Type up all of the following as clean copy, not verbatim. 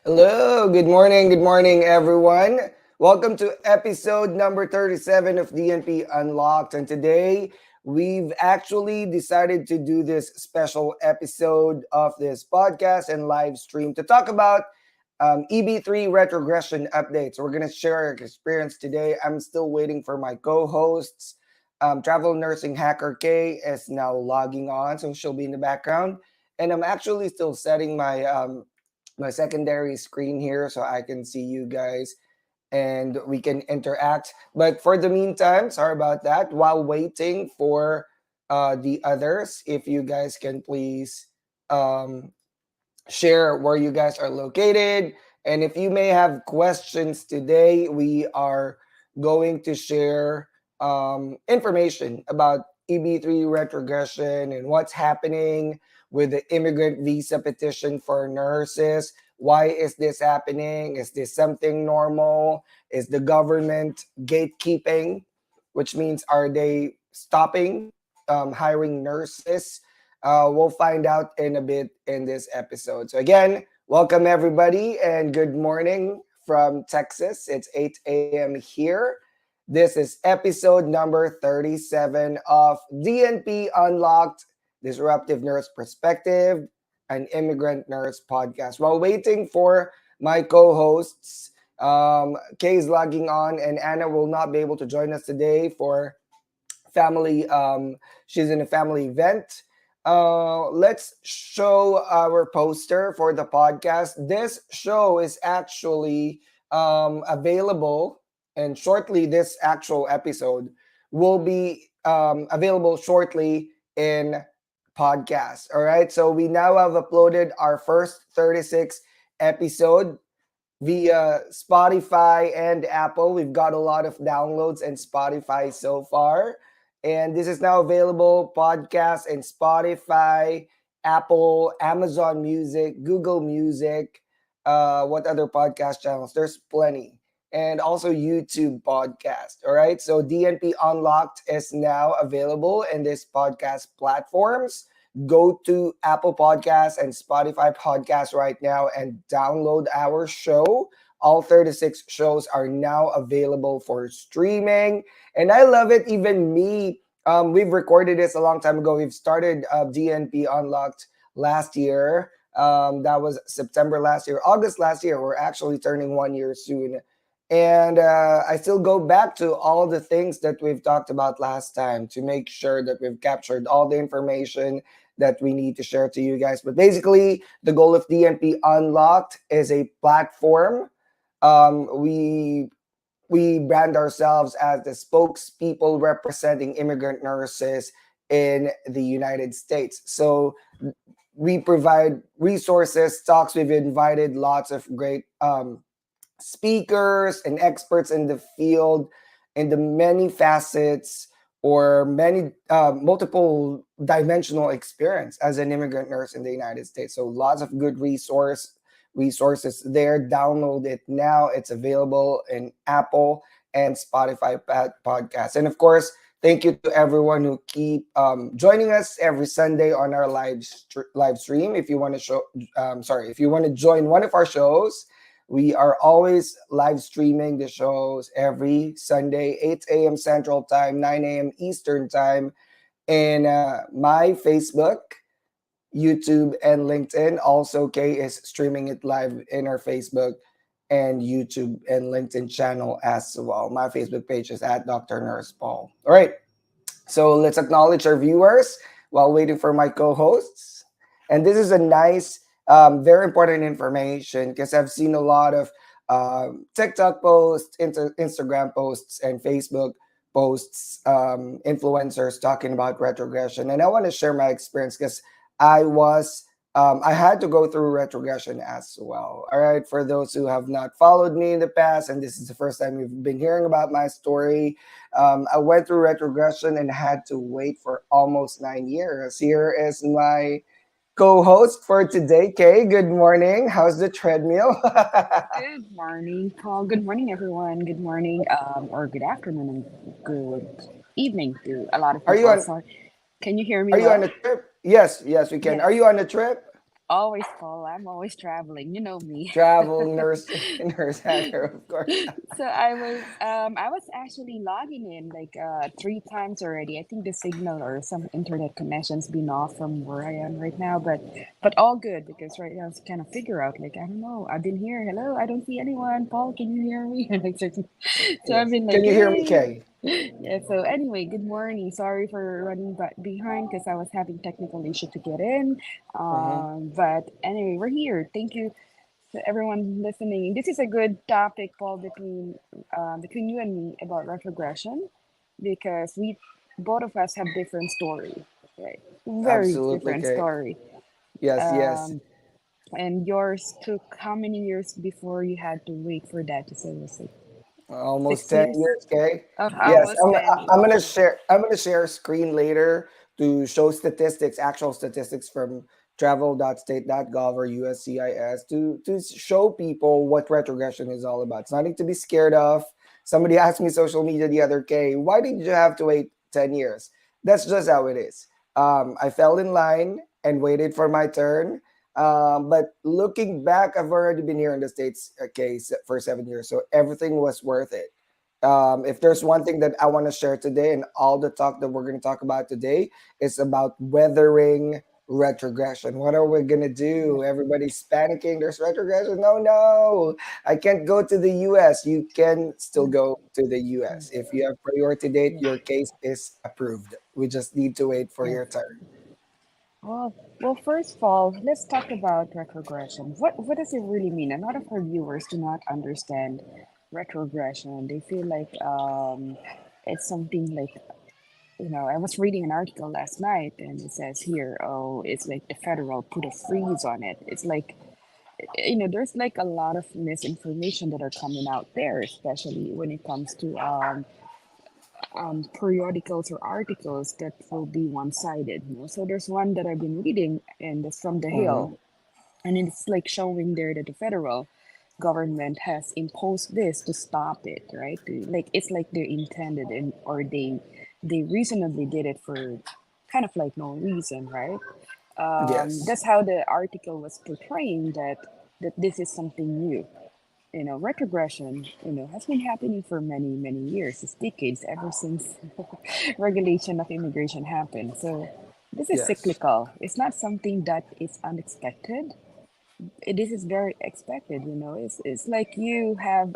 Hello, good morning, everyone. Welcome to episode number 37 of DNP Unlocked. And today we've actually decided to do this special episode of this podcast and live stream to talk about EB3 retrogression updates. We're going to share our experience today. I'm still waiting for my co hosts. Travel Nursing Hacker K is now logging on, so she'll be in the background. And I'm actually still setting my secondary screen here so I can see you guys and we can interact. But for the meantime, sorry about that. While waiting for the others, if you guys can please um, share where you guys are located. And if you may have questions today, we are going to share information about EB3 retrogression and what's happening with the immigrant visa petition for nurses. Why is this happening? Is this something normal? Is the government gatekeeping, which means are they stopping hiring nurses? We'll find out in a bit in this episode. So, again, welcome everybody and good morning from Texas. It's 8 a.m. here. This is episode number 37 of DNP Unlocked Disruptive Nurse Perspective, an immigrant nurse podcast. While waiting for my co hosts, Kay is logging on and Anna will not be able to join us today for family. She's in a family event. Let's show our poster for the podcast. This show is actually available, and shortly, this actual episode will be available shortly in podcast. All right. So we now have uploaded our first 36 episode via Spotify and Apple. We've got a lot of downloads in Spotify so far. And this is now available podcast in Spotify, Apple, Amazon Music, Google Music. What other podcast channels? There's plenty. And also YouTube podcast. All right. So DNP Unlocked is now available in these podcast platforms. Go to Apple Podcasts and Spotify Podcasts right now and download our show. All 36 shows are now available for streaming. And I love it. Even me, we've recorded this a long time ago. We've started DNP Unlocked last year. That was September last year, August last year. We're actually turning 1 year soon. And I still go back to all the things that we've talked about last time to make sure that we've captured all the information that we need to share to you guys. But basically, the goal of DNP Unlocked is a platform. We brand ourselves as the spokespeople representing immigrant nurses in the United States. So we provide resources, talks. We've invited lots of great speakers and experts in the field in the many facets or many multiple dimensional experience as an immigrant nurse in the United States. So lots of good resources there. Download it now. It's available in Apple and Spotify podcasts. And of course, thank you to everyone who keep joining us every Sunday on our live stream. If you want to join one of our shows, we are always live streaming the shows every Sunday, 8 a.m. Central Time, 9 a.m. Eastern Time, in my Facebook, YouTube, and LinkedIn. Also, Kay is streaming it live in our Facebook and YouTube and LinkedIn channel as well. My Facebook page is at DrNursePaul. All right. So let's acknowledge our viewers while waiting for my co-hosts. And this is a nice very important information because I've seen a lot of TikTok posts, Instagram posts, and Facebook posts, influencers talking about retrogression. And I want to share my experience because I had to go through retrogression as well. All right. For those who have not followed me in the past, and this is the first time you've been hearing about my story, I went through retrogression and had to wait for almost 9 years. Here is my co-host for today, Kay. Good morning. How's the treadmill? Good morning, Paul. Good morning, everyone. Good morning, or good afternoon, and good evening to a lot of Are you people. on So, can you hear me are you on well? a trip? Yes, we can. Are Yes. you on a trip? Always, Paul. I'm always traveling. You know me. Travel nurse, nurse hacker, of course. So I was actually logging in like 3 times already. I think the signal or some internet connections been off from where I am right now, but all good because right now I was kind of figure out like I don't know. I've been here. Hello, I don't see anyone. Paul, can you hear me? Like, so I've Yes. been Can like, you hear me, hey. Kay? Yeah. So anyway, good morning. Sorry for running back behind because I was having technical issue to get in. Mm-hmm. But anyway, we're here. Thank you to everyone listening. This is a good topic, Paul, between you and me about retrogression, because we both of us have different story, right? Very Absolutely, different Kay. story. Yes, yes. Um, and yours took how many years before you had to wait for that to say, was it Almost six 10 years? years, Kay. Oh, Yes, almost 10 I'm years. gonna share. I'm gonna share a screen later to show statistics, actual statistics from travel.state.gov or USCIS to show people what retrogression is all about. It's nothing to be scared of. Somebody asked me social media the other day, why did you have to wait 10 years? That's just how it is. I fell in line and waited for my turn. But looking back, I've already been here in the States case for 7 years, so everything was worth it. If there's one thing that I want to share today, and all the talk that we're going to talk about today is about weathering retrogression. What are we going to do? Everybody's panicking. There's retrogression. No, no, I can't go to the US. You can still go to the US. If you have priority date, Yeah. your case is approved. We just need to wait for Yeah. your turn. Well, first of all, let's talk about retrogression. What does it really mean? A lot of our viewers do not understand retrogression. They feel like it's something like I was reading an article last night and it says here, oh, it's like the federal put a freeze on it. It's like there's like a lot of misinformation that are coming out there, especially when it comes to periodicals or articles that will be one-sided. So there's one that I've been reading, and it's from The Mm-hmm. Hill, and it's like showing there that the federal government has imposed this to stop it, right? Like it's like they intended and or they reasonably did it for kind of like no reason, right? Yes. That's how the article was portraying that this is something new. Retrogression, has been happening for many, many years. It's decades ever since regulation of immigration happened. So this is Yes. cyclical. It's not something that is unexpected. This is very expected. It's like you have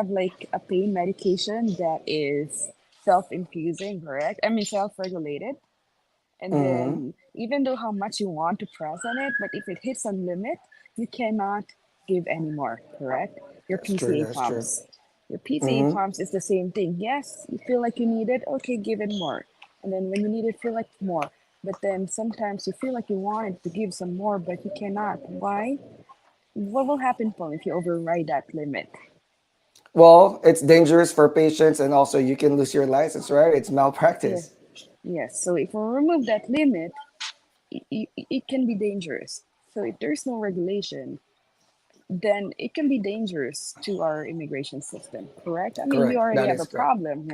like a pain medication that is self-infusing, correct? I mean self-regulated. And Mm-hmm. then even though how much you want to press on it, but if it hits a limit, you cannot give anymore, correct? Your That's true. PCA That's true. pumps. Your PCA Mm-hmm. pumps is the same thing. Yes, you feel like you need it, okay, give it more. And then when you need it, feel like more. But then sometimes you feel like you wanted to give some more, but you cannot. Why? What will happen, Paul, if you override that limit? Well, it's dangerous for patients, and also you can lose your license, right? It's Yeah. malpractice. Yes. So if we remove that limit, it can be dangerous. So if there's no regulation, then it can be dangerous to our immigration system, correct? I mean, we Correct. already That have is a correct. problem,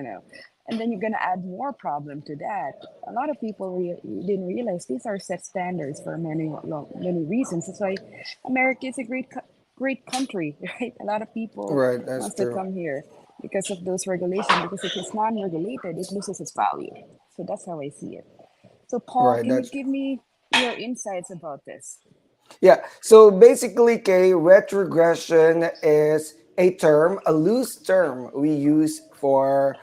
and then you're going to add more problem to that. A lot of people didn't realize these are set standards for many reasons. That's why America is a great country, right? A lot of people Right. That's wants to true. come here because of those regulations, because if it's non-regulated, it loses its value. So that's how I see it. So Paul, Right. can you That's give me your insights about this? yeah. So basically, K, retrogression is a term, a loose term we use for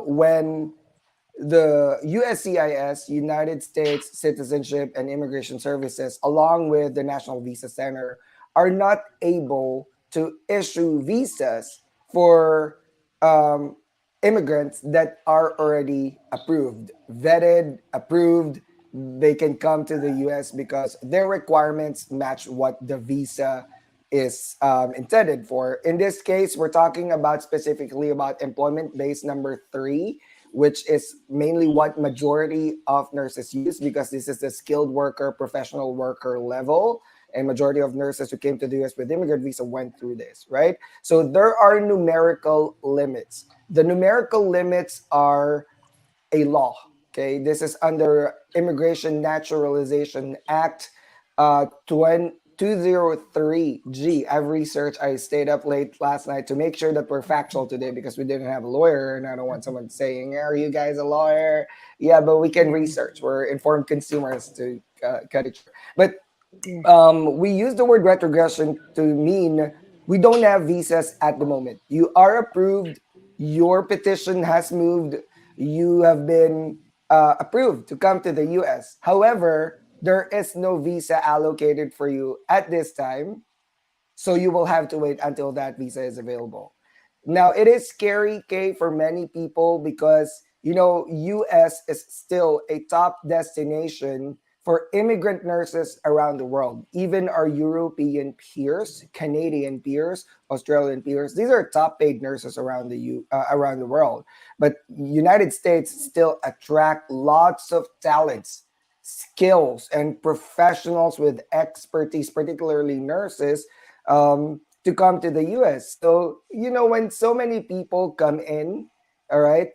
when the USCIS, United States Citizenship and Immigration Services, along with the National Visa Center, are not able to issue visas for um, immigrants that are already approved, vetted, approved. They can come to the US because their requirements match what the visa is intended for. In this case, we're talking about specifically about employment base number three, which is mainly what majority of nurses use because this is the skilled worker, professional worker level. And majority of nurses who came to the US with immigrant visa went through this, right? So there are numerical limits. The numerical limits are a law. Okay, this is under Immigration Naturalization Act. 203G. I've researched. I stayed up late last night to make sure that we're factual today because we didn't have a lawyer, and I don't want someone saying, "Are you guys a lawyer?" Yeah, but we can Yeah. research. We're informed consumers to cut it short. But Yeah. we use the word retrogression to mean we don't have visas at the moment. You are approved. Your petition has moved. You have been approved to come to the US. However, there is no visa allocated for you at this time. So you will have to wait until that visa is available. Now it is scary, Kay, for many people because US is still a top destination for immigrant nurses around the world. Even our European peers, Canadian peers, Australian peers, these are top paid nurses around the world. But United States still attract lots of talents, skills, and professionals with expertise, particularly nurses, to come to the US. So, when so many people come in, all right,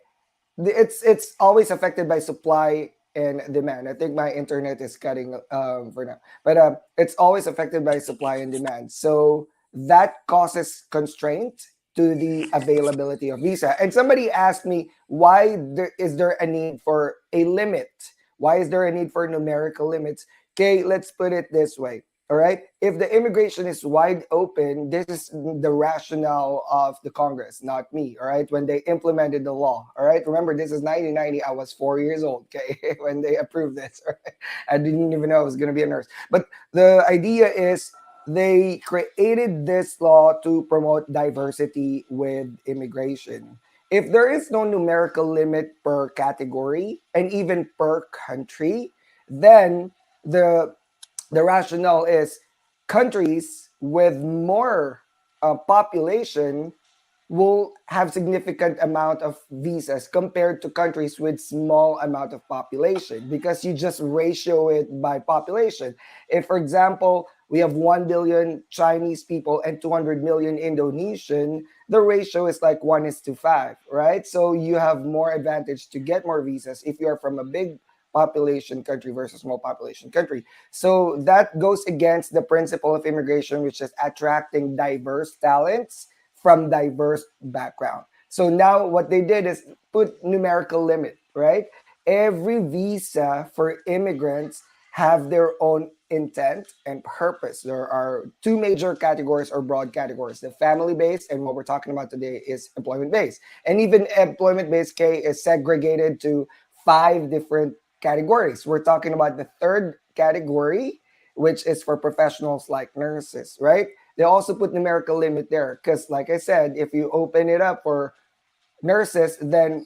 it's always affected by supply and demand. I think my internet is cutting for now, but it's always affected by supply and demand. So that causes constraint to the availability of visa. And somebody asked me, is there a need for a limit? Why is there a need for numerical limits? Okay, let's put it this way. All right. If the immigration is wide open, this is the rationale of the Congress, not me. All right. When they implemented the law. All right. Remember, this is 1990. I was 4 years old. Okay. When they approved this. All right? I didn't even know I was going to be a nurse. But the idea is they created this law to promote diversity with immigration. If there is no numerical limit per category and even per country, then the the rationale is countries with more population will have significant amount of visas compared to countries with small amount of population because you just ratio it by population. If, for example, we have 1 billion Chinese people and 200 million Indonesian, the ratio is like 1 is to 5, right? So you have more advantage to get more visas if you are from a big population country versus small population country. So that goes against the principle of immigration, which is attracting diverse talents from diverse background. So now what they did is put numerical limit, right? Every visa for immigrants have their own intent and purpose. There are two major categories or broad categories: the family based, and what we're talking about today is employment based. And even employment based K is segregated to five different categories. We're talking about the third category, which is for professionals like nurses, right? They also put numerical limit there because, like I said, if you open it up for nurses, then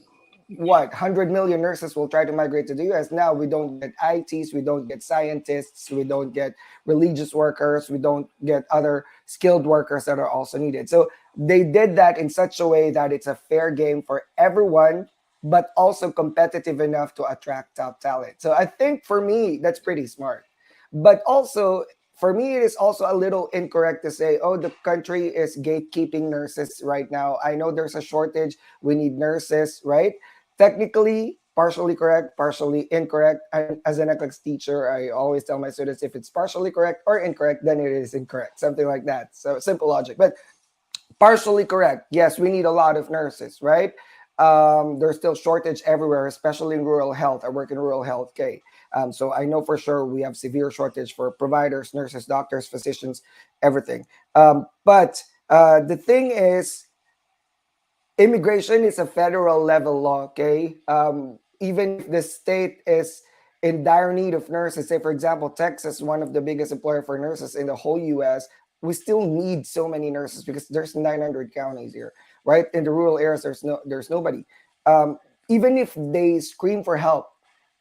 what 100 million nurses will try to migrate to the US. Now we don't get ITs, we don't get scientists, we don't get religious workers, we don't get other skilled workers that are also needed. So they did that in such a way that it's a fair game for everyone, but also competitive enough to attract top talent. So I think for me that's pretty smart. But also, for me, it is also a little incorrect to say, oh, the country is gatekeeping nurses right now. I know there's a shortage. We need nurses, right? Technically, partially correct, partially incorrect. As an ethics teacher, I always tell my students if it's partially correct or incorrect, then it is incorrect, something like that. So simple logic. But partially correct. Yes, we need a lot of nurses, right? There's still shortage everywhere, especially in rural health. I work in rural health, okay? So I know for sure we have severe shortage for providers, nurses, doctors, physicians, everything. But the thing is, immigration is a federal level law, okay? Even if the state is in dire need of nurses, say for example, Texas, one of the biggest employer for nurses in the whole US, we still need so many nurses because there's 900 counties here, right? In the rural areas, there's nobody. Um, Even if they scream for help,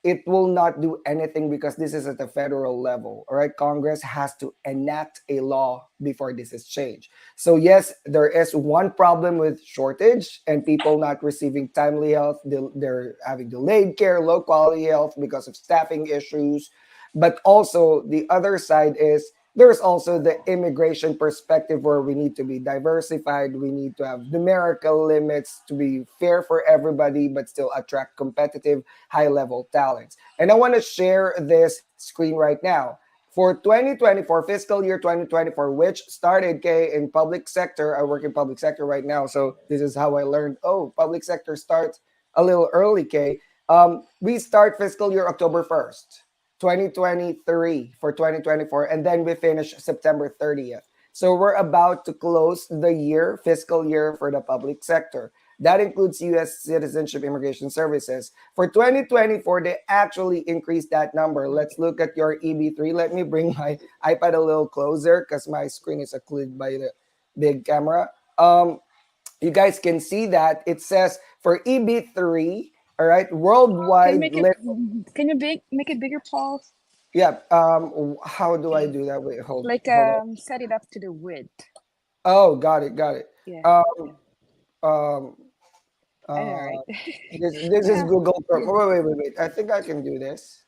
it will not do anything because this is at the federal level. All right, Congress has to enact a law before this is changed. So yes, there is one problem with shortage and people not receiving timely health. They're having delayed care, low quality health because of staffing issues. But also the other side is there's also the immigration perspective where we need to be diversified. We need to have numerical limits to be fair for everybody, but still attract competitive high level talents. And I want to share this screen right now. For 2024, fiscal year 2024, which started, Kay, in public sector. I work in public sector right now. So this is how I learned, oh, public sector starts a little early, Kay. We start fiscal year October 1st, 2023 for 2024, and then we finish September 30th. So we're about to close the year, fiscal year for the public sector. That includes U.S. Citizenship Immigration Services. For 2024, they actually increased that number. Let's look at your EB3. Let me bring my iPad a little closer because my screen is occluded by the big camera. You guys can see that it says for EB3, all right, Can you worldwide make it? limit. Can you make it bigger, Paul? Yeah. How do I do that? Wait, Like hold on. set it up to the width. Oh, got it, got it. Yeah, Um, um, I know, uh, right? this is Yeah, Google Chrome. you, Wait. I think I can do this.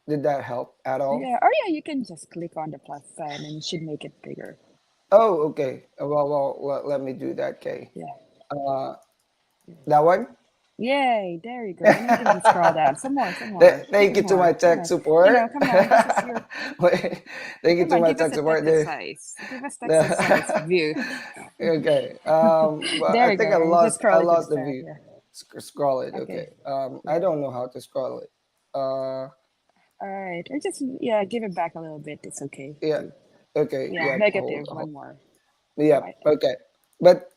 Did that help at all? yeah. Or yeah, you can just click on the plus sign and it should make it bigger. Oh, okay. Let me do that, Kay. Yeah. Uh, that one. Yay! There you go. And you can even scroll down some more, some more. Give Thank it you to my more. Come tech on. You know, support. come on. This is your. Wait, thank you Come to on, my give us tech a support. Texas size. Give us Texas size The- view. okay. Well, There I you go. think And just I scroll it to the lost the side. view. Yeah. Scroll it. Okay. Okay. I Yeah. don't know how to scroll it. All right. Or just yeah, give it back a little bit. It's okay Yeah. too. Okay. Yeah. Yeah. Negative. One more. Yeah. Right. Okay. But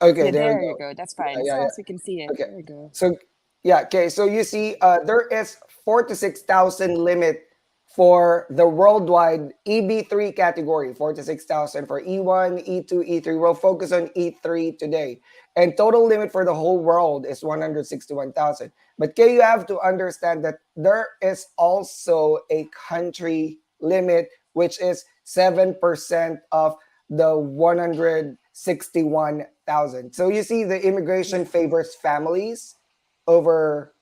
okay. Yeah. There we There you go. go. That's Yeah. fine. As Yeah. long Yeah. as we can see it. Okay. There you go. So yeah, okay. So you see, there is 4 to 6,000 limit for the worldwide EB3 category, 4 to 6,000 for E1, E2, E3. We'll focus on E3 today. And total limit for the whole world is 161,000. But okay, you have to understand that there is also a country limit, which is 7% of the 161,000. So you see, the Yeah. immigration favors families over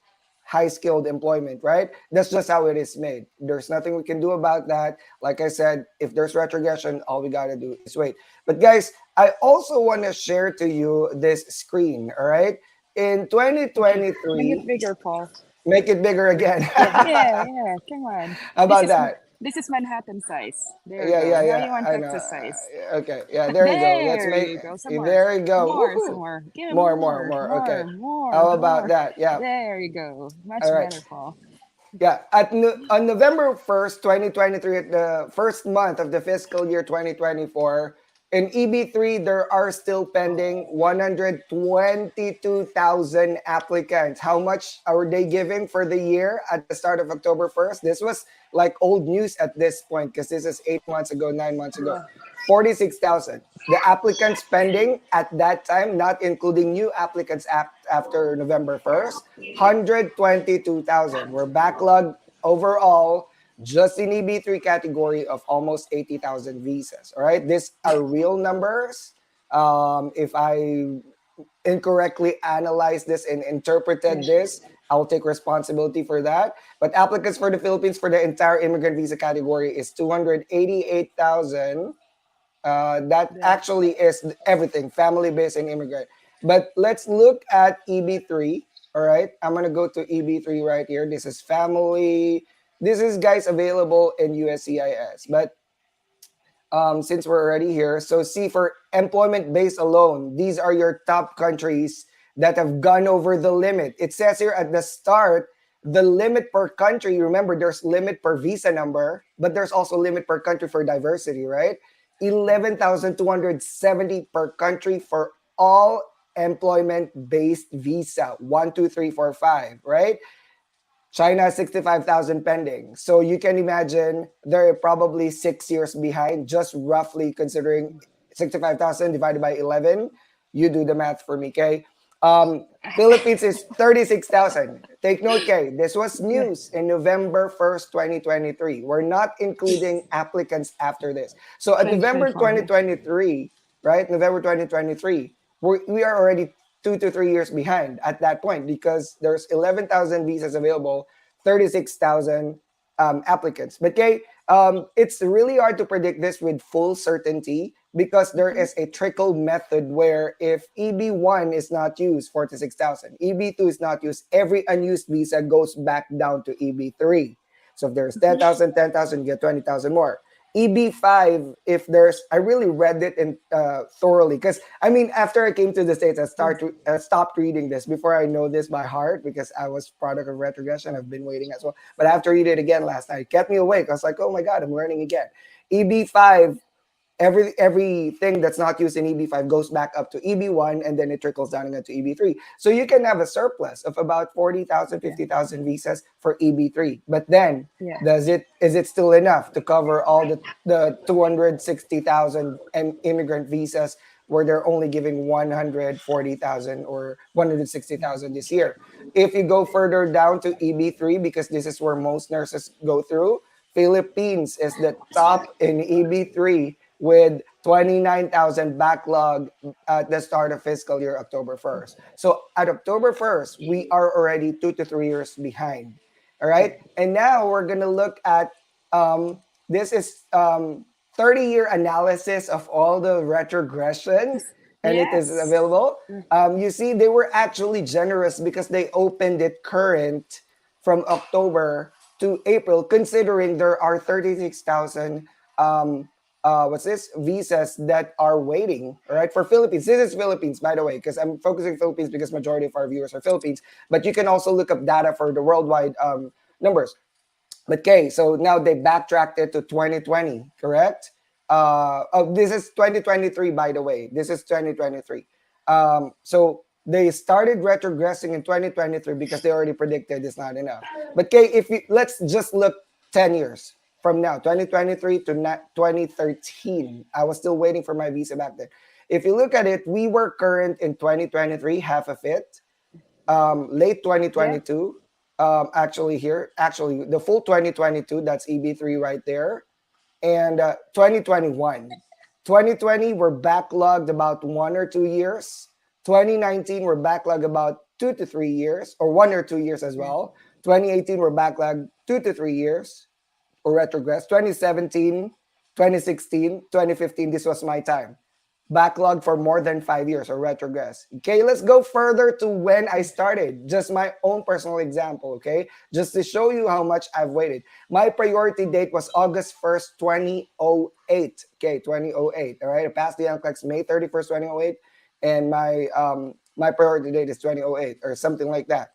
high skilled employment, right? That's just how it is made. There's nothing we can do about that. Like I said, if there's retrogression, all we got to do is wait. But guys, I also want to share to you this screen, all right? In Okay. Make it 2023, bigger, Paul. make it bigger again. Yeah. Yeah. How Yeah. Come on. This about is that? this is Manhattan size. There you Yeah, go. yeah, Now yeah. you want I know. Texas size. Okay, yeah, there you go. Let's There make, you go. Some more. there you go. More, some Woohoo. more. Give it More, more, more. Okay. more, more, How about more. that? Yeah. There you go. Much All right. better, Paul. Yeah, on November 1st, 2023, at the first month of the fiscal year 2024, in EB3, there are still pending 122,000 applicants. How much are they giving for the year at the start of October 1st? This was like old news at this point because this is 8 months ago, 9 months ago. Yeah. 46,000. The applicants pending at that time, not including new applicants after November 1st, 122,000. We're backlogged overall just in EB3 category of almost 80,000 visas. All right, these are real numbers. If I incorrectly analyzed this and Yeah. interpreted this, I'll take responsibility for that. But applicants for the Philippines for the entire immigrant visa category is 288,000. That Yeah. actually is everything, family-based and immigrant. But let's look at EB3. All right, I'm gonna go to EB3 right here. This is family. This is guys available in USCIS. But since we're already here, so see, for employment base alone, these are your top countries that have gone over the limit. It says here at the start, the limit per country. Remember, there's limit per visa number, but there's also limit per country for diversity, right? 11,270 per country for all employment-based visa. 1, 2, 3, 4, 5, right? China 65,000 pending. So you can imagine they're probably 6 years behind, just roughly considering 65,000 divided by 11. You do the math for me, okay? Philippines is 36,000. Take note, okay? This was Yeah. news in November 1st, 2023. We're not including applicants after this. So at November 2024. Yeah. 2023, right? November 2023, we are already 2 to 3 years behind at that point because there's 11,000 visas available, 36,000 applicants. But okay, it's really hard to predict this with full certainty because there Mhm. is a trickle method where if EB1 is not used, 4 to 6,000, EB2 is not used, every unused visa goes back down to EB3. So if there's 10,000, 10,000, you get 20,000 more. EB5, if there's, I really read it in thoroughly, because I mean, after I came to the States, stopped reading this. Before, I know this by heart because I was product of retrogression. I've been waiting as well. But after reading it again last night, it kept me awake. I was like, oh my God, I'm learning again. EB5, everything that's not used in EB5 goes back up to EB1, and then it trickles down again to EB3. So you can have a surplus of about 40,000, Yeah. 50,000 visas for EB3. But then, Yeah. is it still enough to cover all the 260,000 immigrant visas where they're only giving 140,000 or 160,000 this year? If you go further down to EB3, because this is where most nurses go through, Philippines is the top in EB3 with 29,000 backlog at the start of fiscal year October 1st. So at October 1st, we are already 2 to 3 years behind. All Yeah. right. And now we're going to look at this is 30-year analysis of all the retrogression, and it is Yes. available. You see, they were actually generous because they opened it current from October to April, considering there are 36,000 what's this visas that are waiting, all right, for Philippines. This is Philippines, by the way, because I'm focusing Philippines because majority of our viewers are Philippines, but you can also look up data for the worldwide numbers. But okay, so now they backtracked it to 2020, correct? This is 2023, by the way. This is 2023. So they started retrogressing in 2023 because they already predicted it's not enough. But okay, if you, let's just look 10 years from now, 2023 to 2013. I was still waiting for my visa back then. If you look at it, we were current in 2023, half of it. Late Yeah. 2022, actually the full 2022, that's EB3 right there. And 2021, 2020 we're backlogged about 1 or 2 years. 2019 we're backlogged about 2 to 3 years, or 1 or 2 years as Yeah. well. 2018 we're backlogged 2 to 3 years or retrogress. 2017, 2016, 2015, this was my time. Backlog for more than 5 years or retrogress. Okay, let's go further to when I started. Just my own personal example, okay? Just to show you how much I've waited. My priority date was August 1st, 2008. Okay, 2008. All right, I passed the NCLEX May 31st, 2008, and my priority date is 2008 or something like that.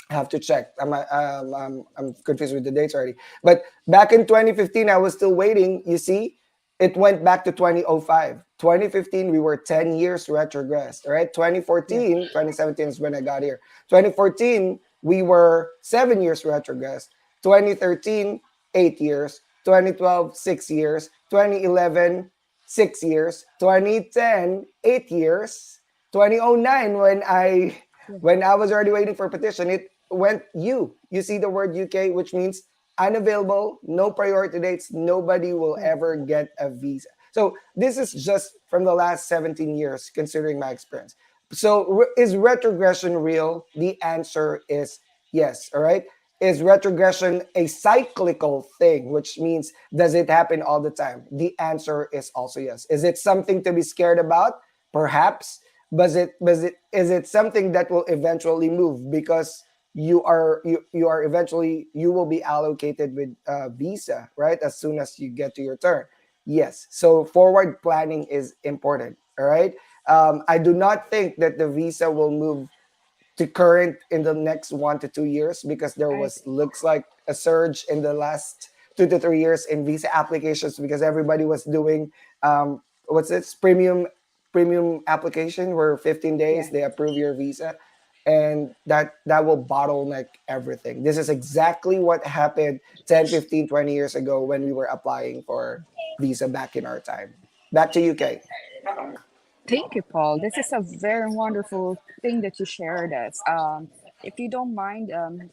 I have to check. I'm confused with the dates already. But back in 2015, I was still waiting. You see, it went back to 2005. 2015, we were 10 years retrogressed. All right. Yeah. 2014, 2017 is when I got here. 2014, we were 7 years retrogressed. 2013, 8 years. 2012, 6 years. 2011, 6 years. 2010, 8 years. 2009, Yeah. when I was already waiting for petition, it went U. You see the word UK, which means unavailable, no priority dates, nobody will Yeah. ever get a visa. So this is just from the last 17 years, considering my experience. So is retrogression real? The answer is yes. All right. Is retrogression a cyclical thing, which means does it happen all the time? The answer is also yes. Is it something to be scared about? Perhaps. Is it something that will eventually move because you will be allocated with visa, right, as soon as you get to your turn? Yes. So forward planning is important. All right. I do not think that the visa will move to current in the next 1 to 2 years because there I was looks like a surge in the last 2 to 3 years in visa applications because everybody was doing what's this premium application where 15 days Yeah. they approve your visa, and that will bottleneck everything. This is exactly what happened 10, 15, 20 years ago when we were applying for visa back in our time. Back to UK. Thank you, Paul. This is a very wonderful thing that you shared us. If you don't mind,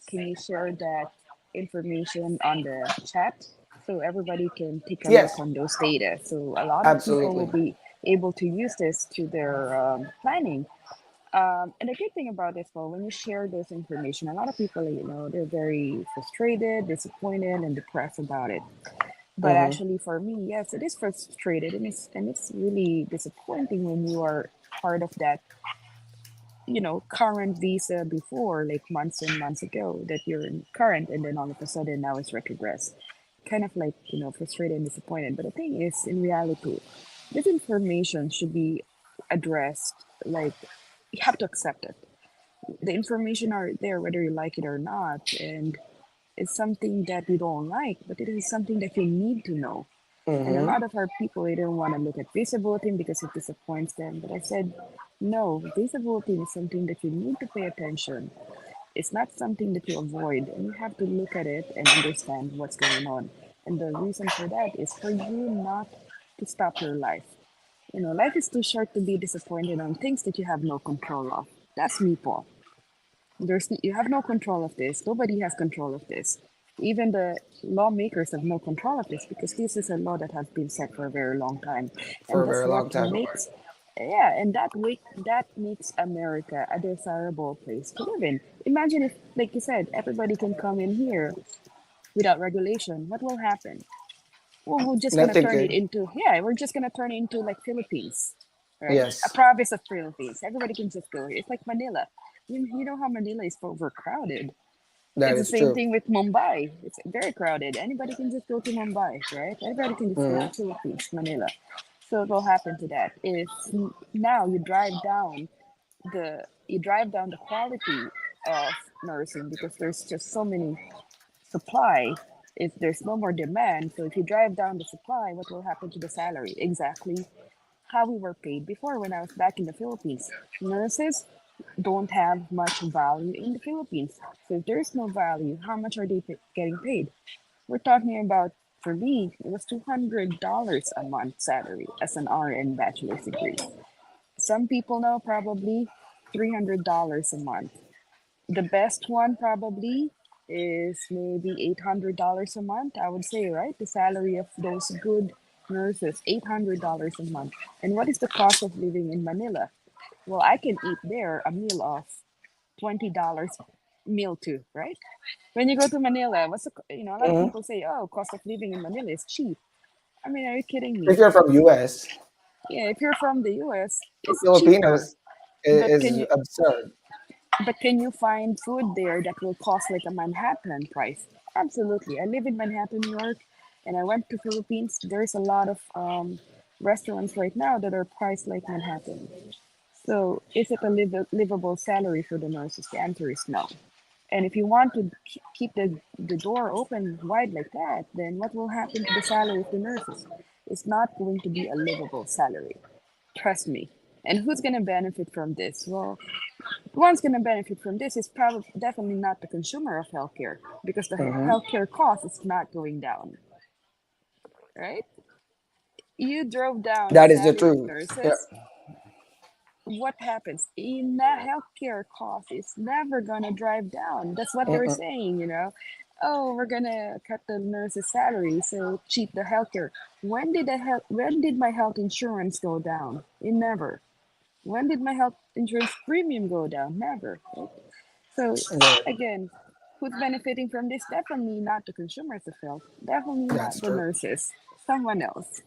can you share that information on the chat so everybody can take a look Yes, on those data? So a lot of people will absolutely. be able to use this to their planning. And the good thing about this, Paul, when you share this information, a lot of people, they're very frustrated, disappointed, and depressed about it. But Mm-hmm. actually, for me, yes, it is frustrated, and it's really disappointing when you are part of that current visa before, like months and months ago, that you're in current, and then all of a sudden now it's retrogress. Kind of like, frustrated and disappointed. But the thing is, in reality, this information should be addressed. Like, you have to accept it. The information are there whether you like it or not, and it's something that you don't like, but it is something that you need to know. And a Mm-hmm. lot of our people, they don't want to look at visa bulletin because it disappoints them. But I said, no, visa bulletin is something that you need to pay attention. It's not something that you avoid, and you have to look at it and understand what's going on. And the reason for that is for you not to stop your life. Life is too short to be disappointed on things that you have no control of. That's me, Paul. You have no control of this. Nobody has control of this. Even the lawmakers have no control of this because this is a law that has been set for a very long time, For and a that's very what long time. makes yeah, and that makes America a desirable place to live in. Imagine if, like you said, everybody can come in here without regulation. What will happen? Well, we're just gonna Nothing turn it good. into we're just gonna turn it into like Philippines, right? A Yes, province of Philippines. Everybody can just go here. It's like Manila. You know how Manila is overcrowded. that It's the is same true. thing with Mumbai. It's very crowded. Anybody can just go to Mumbai, right? Everybody can just go to Mm-hmm. Philippines, Manila. So what will happen to that is now you drive down the quality of nursing because there's just so many supply. If there's no more demand, so if you drive down the supply, what will happen to the salary? Exactly how we were paid before when I was back in the Philippines. Nurses don't have much value in the Philippines. So if there's no value, how much are they getting paid? We're talking about, for me, it was $200 a month salary as an RN bachelor's degree. Some people know probably $300 a month. The best one probably is maybe $800 a month, I would say, right? The salary of those good nurses, $800 a month. And what is the cost of living in Manila? Well, I can eat there a meal of $20 meal too, right? When you go to Manila, a lot of Mm-hmm. people say, oh, cost of living in Manila is cheap. I mean, are you kidding me? If you're from US, Yeah, if you're from the US, for it's cheaper. Filipinos, But can is you absurd. find food there that will cost like a Manhattan price? Absolutely. I live in Manhattan, New York, and I went to Philippines. There's a lot of restaurants right now that are priced like Manhattan. So, is it a livable salary for the nurses? The answer is no. And if you want to keep the door open wide like that, then what will happen to the salary of the nurses? It's not going to be a livable salary. Trust me. And who's going to benefit from this? Well, one's going to benefit from this is probably definitely not the consumer of healthcare because the Mm-hmm. healthcare cost is not going down, right? You drove down the That is the salary of truth. Yeah. nurses. What happens in the healthcare cost is never gonna drive down. That's what they're Mm-mm. saying. Oh, we're gonna cut the nurse's salary, so cheap the healthcare. When did my health insurance go down? It never. When did my health insurance premium go down? Never. Right? So Very. again, who's benefiting from this? Definitely not the consumers of health. Definitely That's not the true. nurses. Someone else.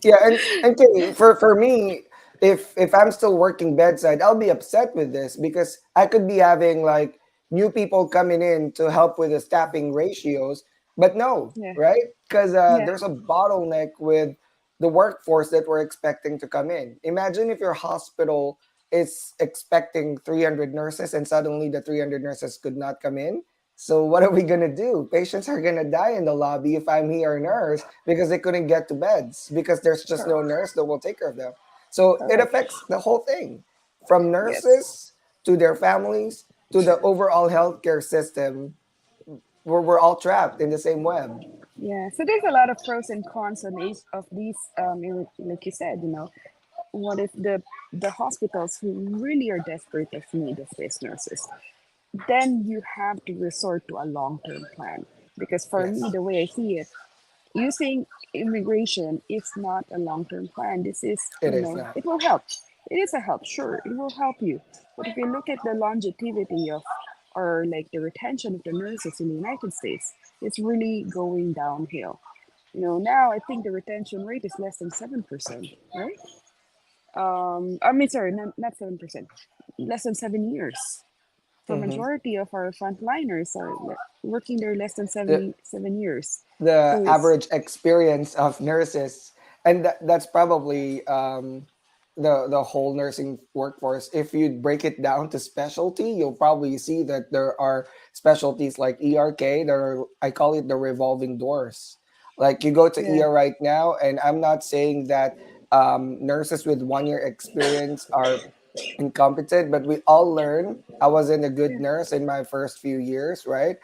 Yeah, and Kay, for me, if I'm still working bedside, I'll be upset with this because I could be having like new people coming in to help with the staffing ratios, but no, Yeah. right? Because Yeah. there's a bottleneck with the workforce that we're expecting to come in. Imagine if your hospital is expecting 300 nurses and suddenly the 300 nurses could not come in. So what are we gonna do? Patients are gonna die in the lobby if I'm here, nurse, because they couldn't get to beds because there's just no Correct. nurse that will take care of them. So it Correct. affects the whole thing from Yes. nurses to their families to the overall healthcare system. We're all trapped in the same web. Yeah. So there's a lot of pros and cons on each of these. Like you said, what if the hospitals who really are desperate of need of these nurses, then you have to resort to a long-term plan. Because for me, Yes, the way I see it, using immigration is not a long-term plan. This is, it is not. it will help. It is a help, sure, it will help you. But if you look at the longevity of, or like the retention of the nurses in the United States, it's really going downhill. Now I think the retention rate is less than 7%, right? I mean, sorry, not 7%. less than 7 years. For Hmm. majority of our frontliners are working there less than The 7 years. the So it's average experience of nurses, and that's probably the whole nursing workforce. If you break it down to specialty, you'll probably see that there are specialties like ERK. There, I call it the revolving doors. Like you go to yeah, ER right now, and I'm not saying that nurses with 1 year experience are incompetent, but we all learn. I wasn't a good yeah, nurse in my first few years, right?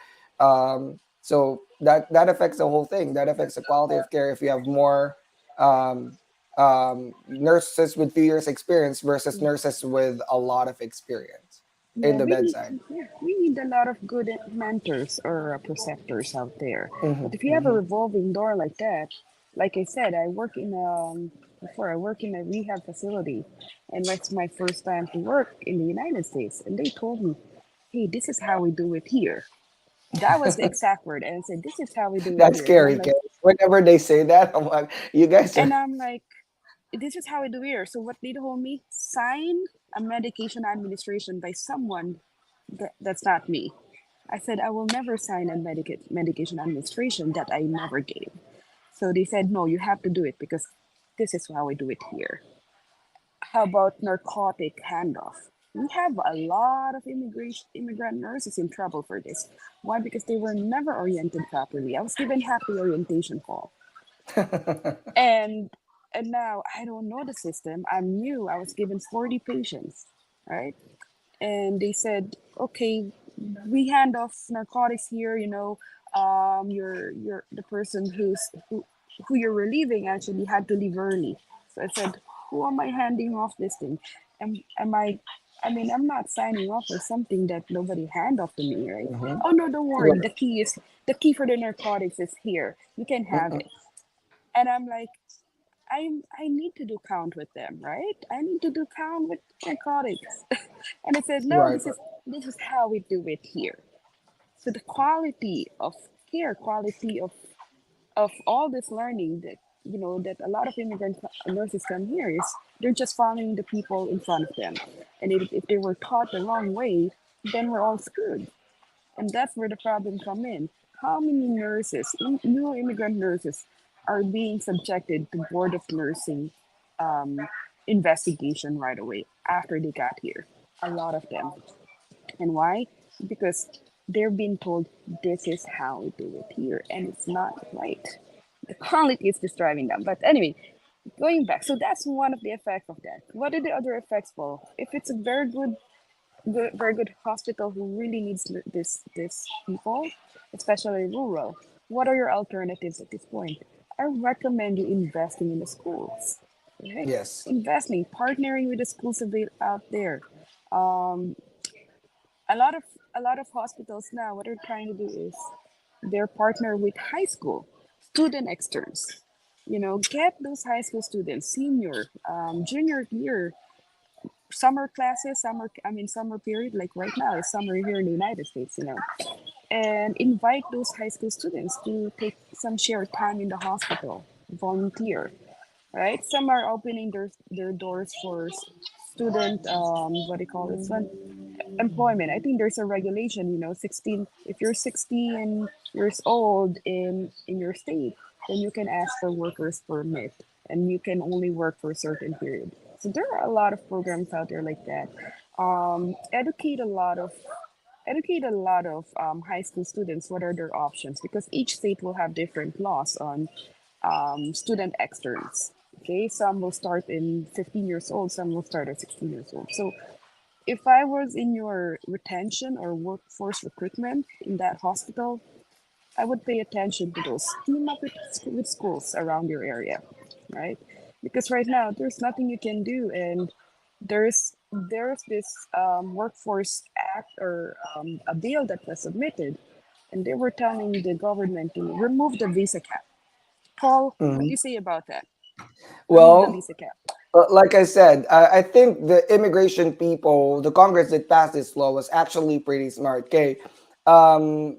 So that affects the whole thing. That affects the quality of care if you have more um, nurses with few years experience versus nurses with a lot of experience in yeah. the bedside. We need a lot of good mentors or preceptors out there. Hmm. But if you have a Hmm. revolving door like that, like I said, I work in before I work in a rehab facility, and that's my first time to work in the United States, and they told me, "Hey, this is how we do it here." That was the exact word, and I said, "This is how we do it That's here," and I'm scary, like, kid. Whenever they say that, I'm like, you guys are. and I'm like, this is how we do it here. So what they told me, sign a medication administration by someone that's not me. I said, I will never sign a medication administration that I never gave. So they said, no, you have to do it because this is how we do it here. How about narcotic handoff? We have a lot of immigrant nurses in trouble for this. Why? Because they were never oriented properly. I was given half the orientation call. And and now I don't know the system. I'm new. I was given 40 patients, right? And they said, okay, we hand off narcotics here. You're the person who you're relieving actually had to leave early. So I said, who am I handing off this thing? Am I? I mean, I'm not signing off for something that nobody hand off to me, right? Hmm. Oh no, don't worry. Right. The key for the narcotics is here. You can have it. Mm-mm. And I'm like, I need to do count with them, right? I need to do count with narcotics. And it says, no, Right. this is how we do it here. So the quality of care, quality of all this learning that that a lot of immigrant nurses come here is they're just following the people in front of them. And if they were taught the wrong way, then we're all screwed. And that's where the problem come in. How many nurses, new immigrant nurses, are being subjected to board of nursing um, investigation right away after they got here? A lot of them. And why? Because they're being told this is how we do it here, and it's not right. The quality is just driving them. But anyway, going back, so that's one of the effects of that. What are the other effects, Paul? If it's a very good hospital who really needs this people, especially rural. What are your alternatives at this point? I recommend you investing in the schools. Okay, Yes. investing, partnering with the schools out there. Um, a lot of a lot of hospitals now, what they're trying to do is they're partner with high school student externs. Get those high school students, senior, junior year summer classes, summer period, like right now, it's summer here in the United States, and invite those high school students to take some shared time in the hospital, volunteer, right? Some are opening their doors for student, what do you call this one? Employment. I think there's a regulation, 16, if you're 16 years old in your state, then you can ask for workers permit and you can only work for a certain period. So there are a lot of programs out there like that. Educate a lot of high school students what are their options, because each state will have different laws on student externs. Okay, some will start in 15 years old, some will start at 16 years old. So if I was in your retention or workforce recruitment in that hospital, I would pay attention to those. Team up with schools around your area, right? Because right now there's nothing you can do, and there's this workforce act or a bill that was submitted, and they were telling the government to remove the visa cap. Paul, what do Mhm. you say about that? Remove the Well, visa cap. like I said, I think the immigration people, the Congress that passed this law was actually pretty smart. Okay, um,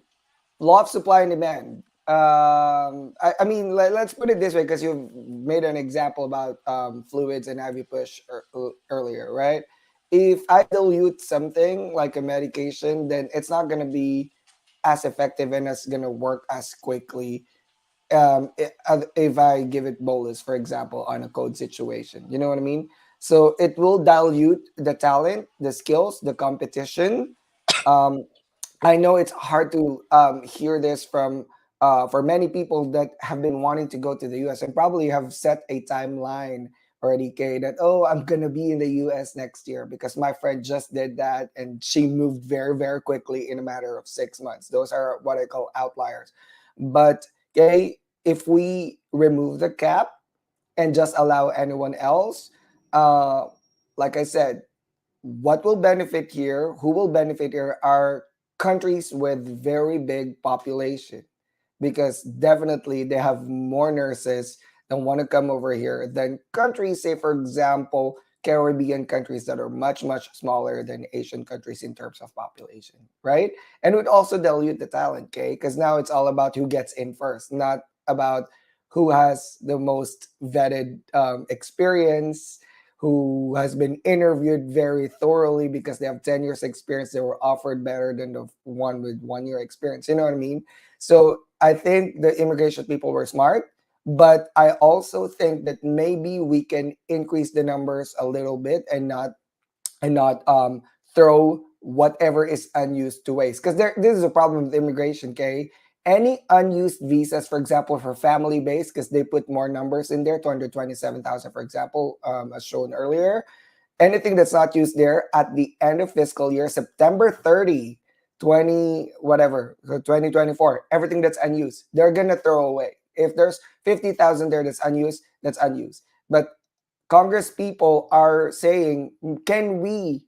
law of supply and demand. I mean, let's put it this way, because you've made an example about fluids and IV push earlier, right? if I dilute something like a medication, then it's not gonna be as effective and it's gonna work as quickly if I give it bolus, for example, on a code situation. You know what I mean? So it will dilute the talent, the skills, the competition. Um, I know it's hard to hear this from for many people that have been wanting to go to the US and probably have set a timeline already, Kay, that oh, I'm gonna be in the US next year because my friend just did that and she moved very, very quickly in a matter of 6 months. Those are what I call outliers. But Kay, if we remove the cap and just allow anyone else, uh, like I said, what will benefit here, who will benefit here are countries with very big population because definitely they have more nurses that want to come over here than countries, say for example, Caribbean countries that are much, much smaller than Asian countries in terms of population, right? And it would also dilute the talent, okay? Because now it's all about who gets in first, not about who has the most vetted experience, who has been interviewed very thoroughly because they have 10 years experience. They were offered better than the one with 1 year experience. You know what I mean? So I think the immigration people were smart, but I also think that maybe we can increase the numbers a little bit and not throw whatever is unused to waste. Because this is a problem with immigration, okay? Any unused visas, for example, for family base, because they put more numbers in there, 227,000, for example, as shown earlier. Anything that's not used there at the end of fiscal year, September 30, 20, whatever, so 2024, everything that's unused, they're going to throw away. If there's 50,000 there that's unused, that's unused. But Congress people are saying, can we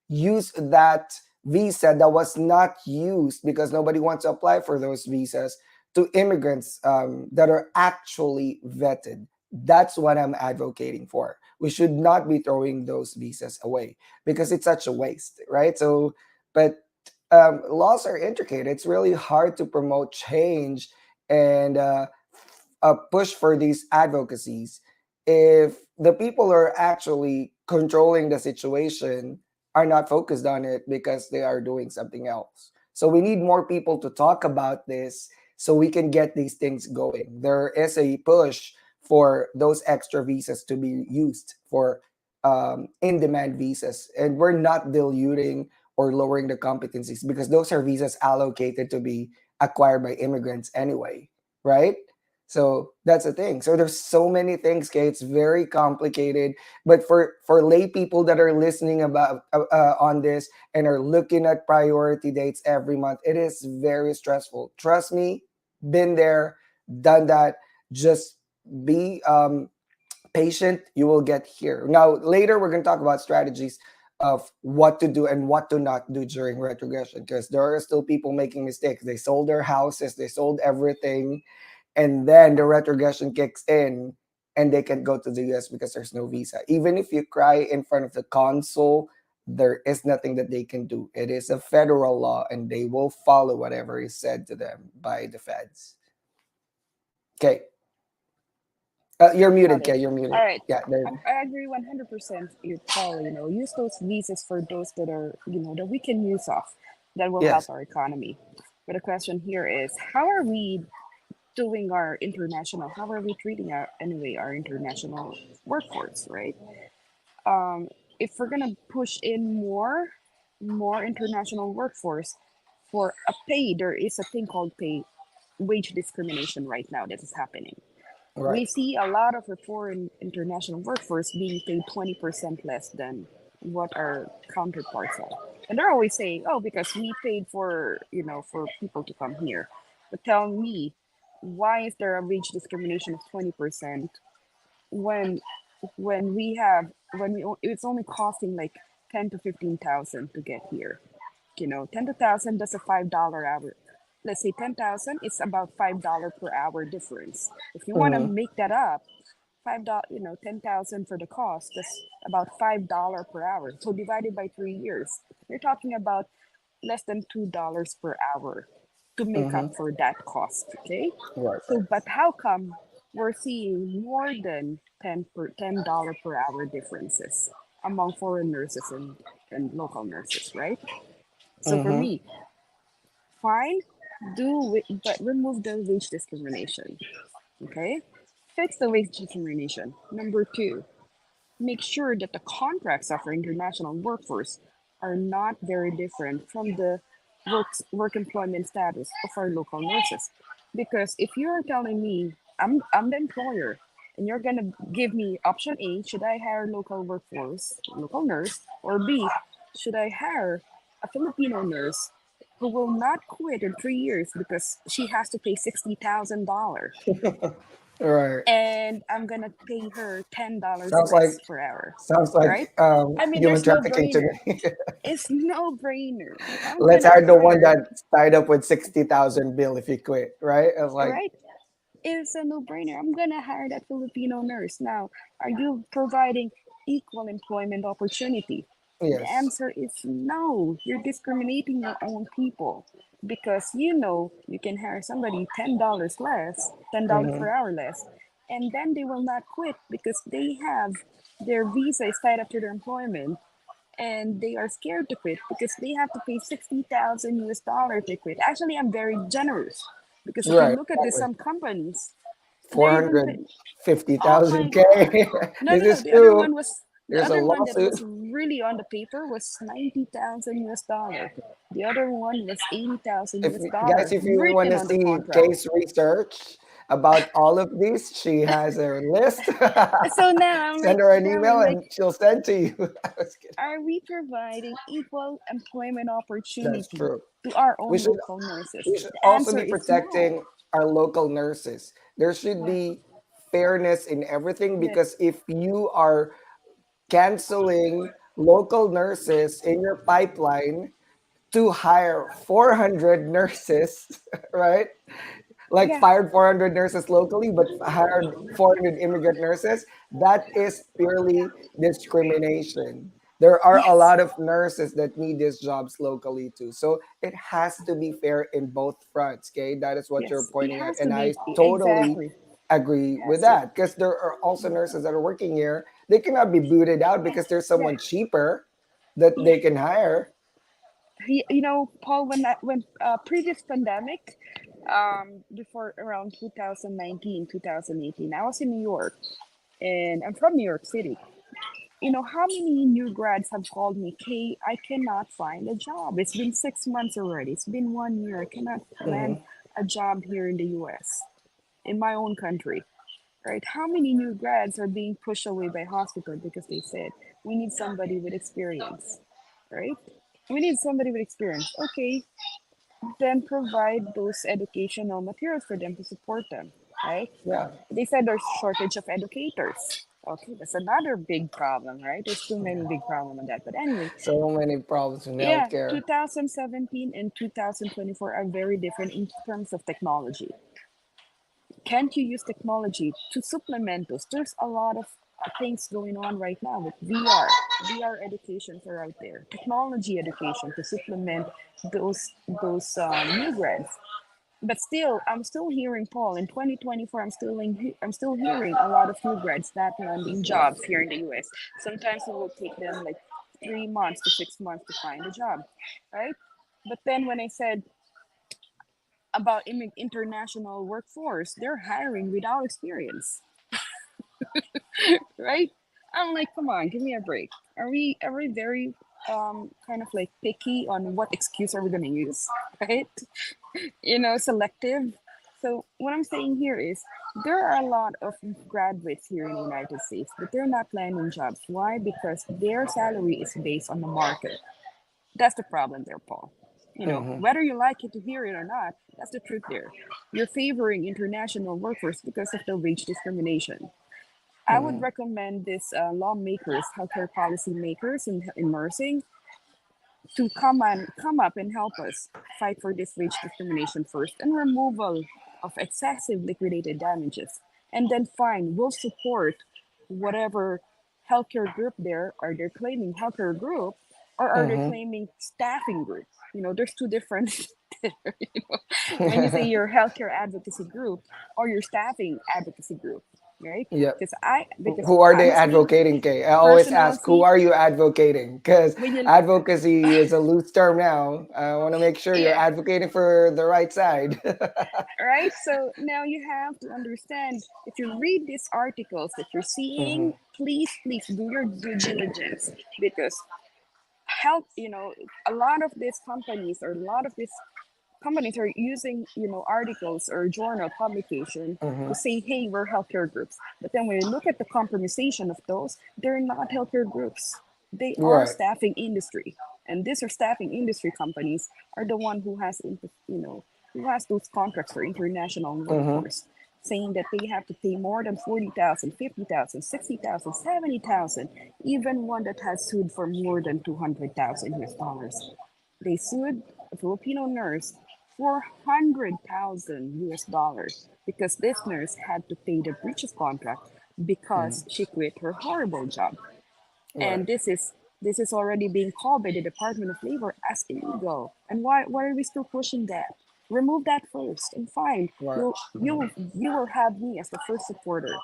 use that visa that was not used because nobody wants to apply for those visas to immigrants that are actually vetted? That's what I'm advocating for. We should not be throwing those visas away because it's such a waste, right? So, but laws are intricate. It's really hard to promote change and push for these advocacies if the people are actually controlling the situation are not focused on it because they are doing something else. So we need more people to talk about this so we can get these things going. There is a push for those extra visas to be used for in demand visas. And we're not diluting or lowering the competencies because those are visas allocated to be acquired by immigrants anyway, right? So that's the thing. So there's so many things, okay? It's very complicated. But for lay people that are listening about on this and are looking at priority dates every month, it is very stressful. Trust me, been there, done that. Just be patient. You will get here. Now later we're going to talk about strategies of what to do and what to not do during retrogression because there are still people making mistakes. They sold their houses, they sold everything, and then the retrogression kicks in and they can go to the US because there's no visa. Even if you cry in front of the consul, there is nothing that they can do. It is a federal law and they will follow whatever is said to them by the feds. Okay. You're Got muted, it. Kay. You're muted. All right. Yeah, there. I agree 100% with Paul. Use those visas for those that are, that we can use off that will help Yes. our economy. But the question here is, how are we doing how are we treating our international workforce, right? If we're gonna push in more international workforce for a pay, there is a thing called pay wage discrimination right now that is happening. Right. We see a lot of the foreign international workforce being paid 20% less than what our counterparts are. And they're always saying, oh, because we paid for people to come here. But tell me, why is there a wage discrimination of 20% when it's only costing like 10 to 15,000 to get here? 10,000, that's a $5 hour. Let's say 10,000, it's about $5 per hour difference. If you want to Mm-hmm. make that up, $5, 10,000 for the cost, that's about $5 per hour. So divided by 3 years, you're talking about less than $2 per hour to make Mm-hmm. up for that cost. Okay. Right. So, but how come we're seeing more than $10 per hour differences? among foreign nurses and local nurses, right? So for Mm-hmm. me, fine, but remove the wage discrimination. Okay, fix the wage discrimination. Number two, make sure that the contracts of our international workforce are not very different from the work employment status of our local nurses. Because if you're telling me I'm the employer and you're gonna give me option A, should I hire local workforce, local nurse, or B, should I hire a Filipino nurse who will not quit in 3 years because she has to pay $60,000 Right. and I'm gonna pay her $10 Sounds like less per hour, sounds like right? I mean, human there's no trafficking to brainer. me. It's no brainer. I'm Let's gonna hire the one hire, that's tied up with 60,000 bill if he quit, right? I was like, right? It's a no brainer. I'm gonna hire that Filipino nurse. Now, are you providing equal employment opportunity? The yes. answer is no. You're discriminating your own people because you know you can hire somebody $10 less, $10 Mm-hmm. per hour less, and then they will not quit because they have their visa is tied up to their employment and they are scared to quit because they have to pay 60,000 US dollars to quit. Actually, I'm very generous because if you Right. look at this, Exactly. some companies, they even pay, oh my 450,000 K. god. No, This no, no. is true. The There's a other one that lawsuit. was really on the paper was 90,000 US dollar. The other one was 80,000 If US guys, dollar if you want written to on the see contract. case research about all of these, she has a list. So now Send her an I'm email like, and she'll send to you. I was kidding. are we providing equal employment That's opportunity true. to our We own should local nurses? we should The also answer be is no. protecting our local nurses. There should Yeah. be fairness in everything Yeah. because if you are canceling local nurses in your pipeline to hire 400 nurses, right? Like Yeah. fired 400 nurses locally, but hired 400 immigrant nurses, that is purely discrimination. There are a Yes. lot of nurses that need these jobs locally too. So it has to be fair in both fronts, okay? That is what you're Yes. It pointing at. has to And be I totally exactly. agree It with has to. that because there are also nurses that are working here. They cannot be booted out Yeah. because there's Yeah. someone cheaper that Yeah. they can hire. You know, Paul, when previous pandemic, before around 2019, 2018, I was in New York, and I'm from New York City. You know how many new grads have called me, Kay, I cannot find a job. It's been 6 months already. It's been 1 year. I cannot land Mhm. a job here in the US, in my own country. Right? How many new grads are being pushed away by hospital because they said we need somebody with experience, right? We need somebody with experience. Okay, then provide those educational materials for them to support them, right? Yeah, They said there's shortage of educators. Okay, that's another big problem, right? There's too many big problem on that. But anyway, so many problems in yeah, healthcare. 2017 and 2024 are very different in terms of technology. Can't you use technology to supplement those? There's a lot of things going on right now with VR. VR educations are out there. Technology education to supplement those new grads. But still, I'm still hearing, Paul, in 2024. I'm still hearing a lot of new grads not landing jobs here in the U.S. Sometimes it will take them like 3 months to 6 months to find a job, right? But then when I said about international workforce, they're hiring without experience, right? I'm like, come on, give me a break. Are we very kind of like picky on what excuse are we gonna use, right? Selective. So what I'm saying here is there are a lot of graduates here in the United States, but they're not landing jobs. Why? Because their salary is based on the market. That's the problem there, Paul. Hmm. Whether you like it to hear it or not, that's the truth there. You're favoring international workers because of the wage discrimination. I would Hmm. recommend this lawmakers, healthcare policy makers in nursing to come up and help us fight for this wage discrimination first and removal of excessive liquidated damages. And then fine, we'll support whatever healthcare group there are they claiming healthcare group or are they Hmm. claiming staffing group. There's two different when you say your healthcare advocacy group or your staffing advocacy group. right? Yep. Because Who are they honestly, advocating, Kay? I always ask, who personality, are you advocating? Because when you advocacy is a loose term now. I want to make sure you're yeah, advocating for the right side. right. So now you have to understand, if you read these articles that you're seeing, Hmm. please do your due diligence, because help, a lot of these companies, or a lot of these companies are using, articles or journal publication to Hmm. say, hey, we're healthcare groups. But then when you look at the compromisation of those, they're not healthcare groups. They are Right. staffing industry. And these are staffing industry companies are the one who has, who has those contracts for international Hmm. workforce, saying that they have to pay more than 40,000, 50,000, 60,000, 70,000, even one that has sued for more than 200,000 US dollars. They sued a Filipino nurse for 100,000 US dollars because this nurse had to pay the breach of contract because Hmm. she quit her horrible job. Right. And this is already being called by the Department of Labor as illegal. And why are we still pushing that? Remove that first, and fine. Right. You will have me as the first supporter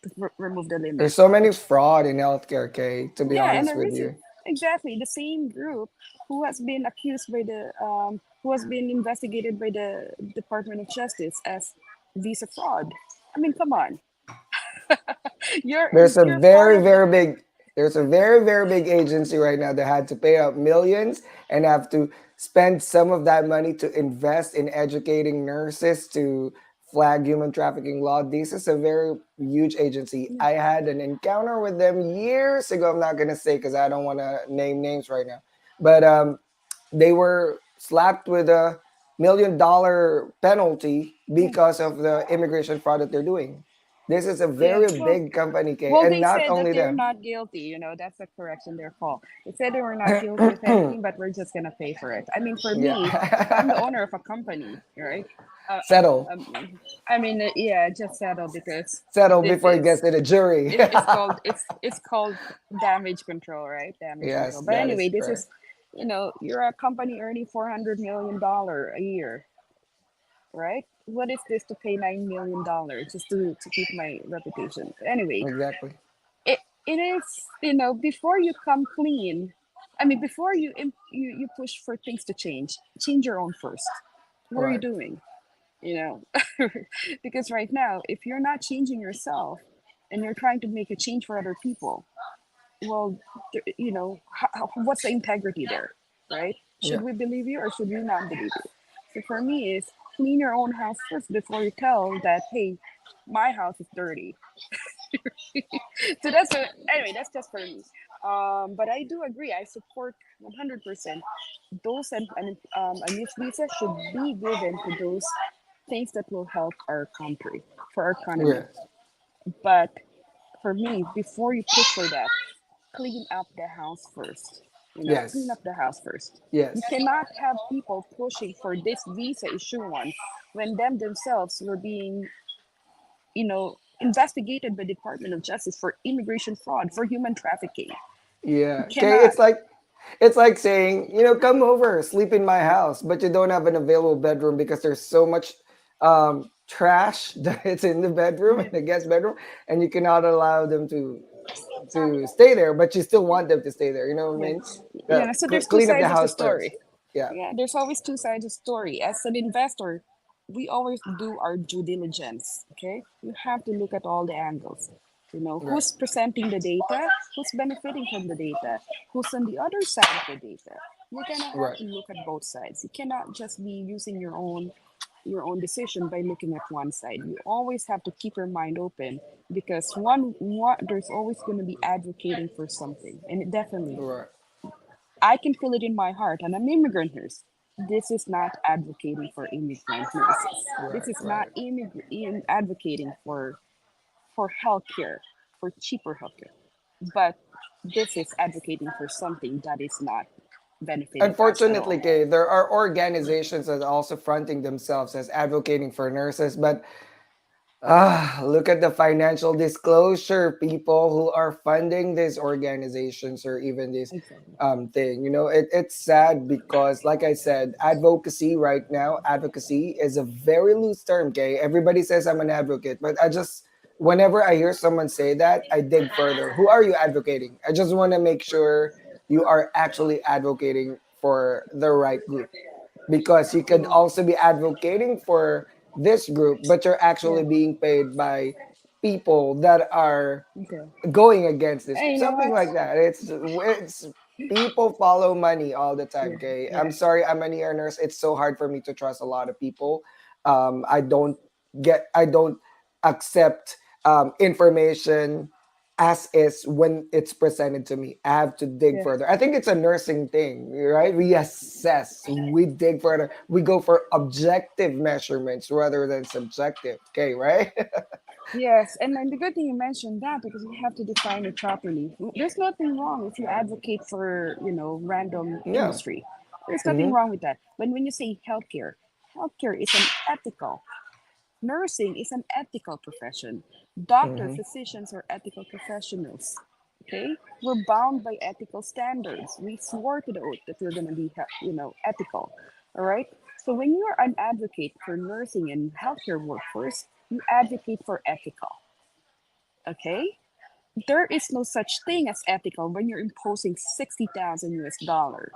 to remove the limit. There's so many But fraud in healthcare, Kay, to be yeah, and honest the with reason, you. exactly, the same group who has been accused by who has been investigated by the Department of Justice as visa fraud. I mean, come on, you're There's a you're part very, of the very big there's a very, very big agency right now that had to pay out millions and have to spend some of that money to invest in educating nurses to flag human trafficking law. This is a very huge agency. yeah, I had an encounter with them years ago. I'm not gonna say because I don't want to name names right now, but they were slapped with a $1 million penalty yeah. because of the immigration fraud that they're doing. This is a Yeah, very big company, Kay, well, and they not said that only they're them. not guilty. That's a correction, their fault. They said they were not guilty of anything, but we're just gonna pay for it. I mean, for me, if I'm the Yeah. owner of a company, right? Uh, Settle. I mean, yeah, just settle, because Settle this before it gets is to the jury. it's called damage control, right? Damage Yes, control. But that is anyway, this correct. is, you're a company earning $400 million a year, right? What is this to pay $9 million just to keep my reputation? Anyway, Exactly. it is, before you come clean, I mean, before you push for things to change your own first. What are you Right. doing? you know because right now, if you're not changing yourself and you're trying to make a change for other people, well, what's the integrity there, right? Should Yeah. we believe you or should we not believe you? So for me, is clean your own house first before you tell that, hey, my house is dirty. So anyway, that's just for me. But I do agree. I support 100% those, and a youth visa should be given to those things that will help our country, for our economy. Yes. But for me, before you push for that, clean up the house first. Clean Yes. up the house first. You Yes. cannot have people pushing for this visa issuance when them themselves were being, investigated by Department of Justice for immigration fraud, for human trafficking. You Yeah. Okay. cannot. It's like saying, come over, sleep in my house, but you don't have an available bedroom because there's so much trash that it's in the bedroom, in Yeah, the guest bedroom, and you cannot allow them to stay there, but you still want them to stay there. You know what I yeah, mean? So there's two Clean up the sides of the house first. story. Yeah. Yeah, there's always two sides of the story. As an investor, we always do our due diligence. Okay, you have to look at all the angles. Right. Who's presenting the data, who's benefiting from the data, who's on the other side of the data. You're gonna have Right. to look at both sides. You cannot just be using your own decision by looking at one side. You always have to keep your mind open, because there's always going to be advocating for something, and it definitely, Right. I can feel it in my heart, and I'm an immigrant nurse. This is not advocating for immigrant nurses. This Right. is not Right. advocating for healthcare, for cheaper healthcare, but this is advocating for something that is not benefiting us at all. Unfortunately, Kay, there are organizations that are also fronting themselves as advocating for nurses, but look at the financial disclosure people who are funding these organizations or even this Exactly. thing. It's sad because, like I said, advocacy right now, advocacy is a very loose term, okay? Everybody says I'm an advocate, but I just whenever I hear someone say that, I dig further. Who are you advocating? I just want to make sure you are actually advocating for the right group, because you could Mm, also be advocating for this group, but you're yeah. actually being paid by people that are Okay. going against this, Hey, you know something what? like that. It's people follow money all the time. Yeah. Okay, Yeah. I'm sorry, I'm an ear nurse. It's so hard for me to trust a lot of people. I don't accept information as is when it's presented to me. I have to dig Yeah. further. I think it's a nursing thing, right? We assess, we dig further, we go for objective measurements rather than subjective. Okay, right? Yes, and then the good thing you mentioned that because you have to define it properly. There's nothing wrong if you advocate for, random Yeah. industry. There's nothing Mm-hmm. wrong with that. But when you say healthcare, healthcare is an ethical. Nursing is an ethical profession. Doctor, Mm-hmm. physicians are ethical professionals. Okay, we're bound by ethical standards. We swore to the oath that we're going to be, ethical. All right. So when you are an advocate for nursing and healthcare workforce, you advocate for ethical. Okay, there is no such thing as ethical when you're imposing 60,000 US dollar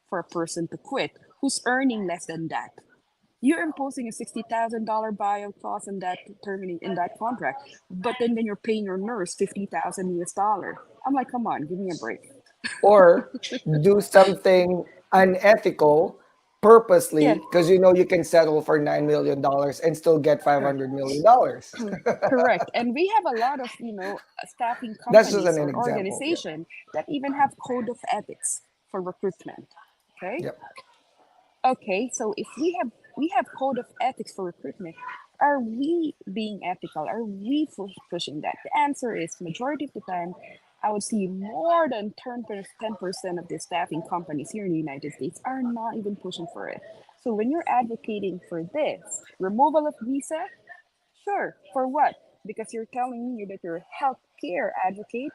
for a person to quit who's earning less than that. You're imposing a $60,000 buyout clause in that terminating in that contract, but then you're paying your nurse 50,000 US dollar. I'm like, come on, give me a break. Or do something unethical Yeah, purposely because you know you can settle for $9 million and still get correct. $500 million. Correct. And we have a lot of, staffing That's just companies an or example. Yep. organization that even have code of ethics for recruitment. Okay. Yep. Okay, so if we have code of ethics for recruitment, are we being ethical? Are we pushing that? The answer is majority of the time, I would see more than 10% of the staffing companies here in the United States are not even pushing for it. So when you're advocating for this removal of visa, sure, for what? Because you're telling me that you're a healthcare advocate.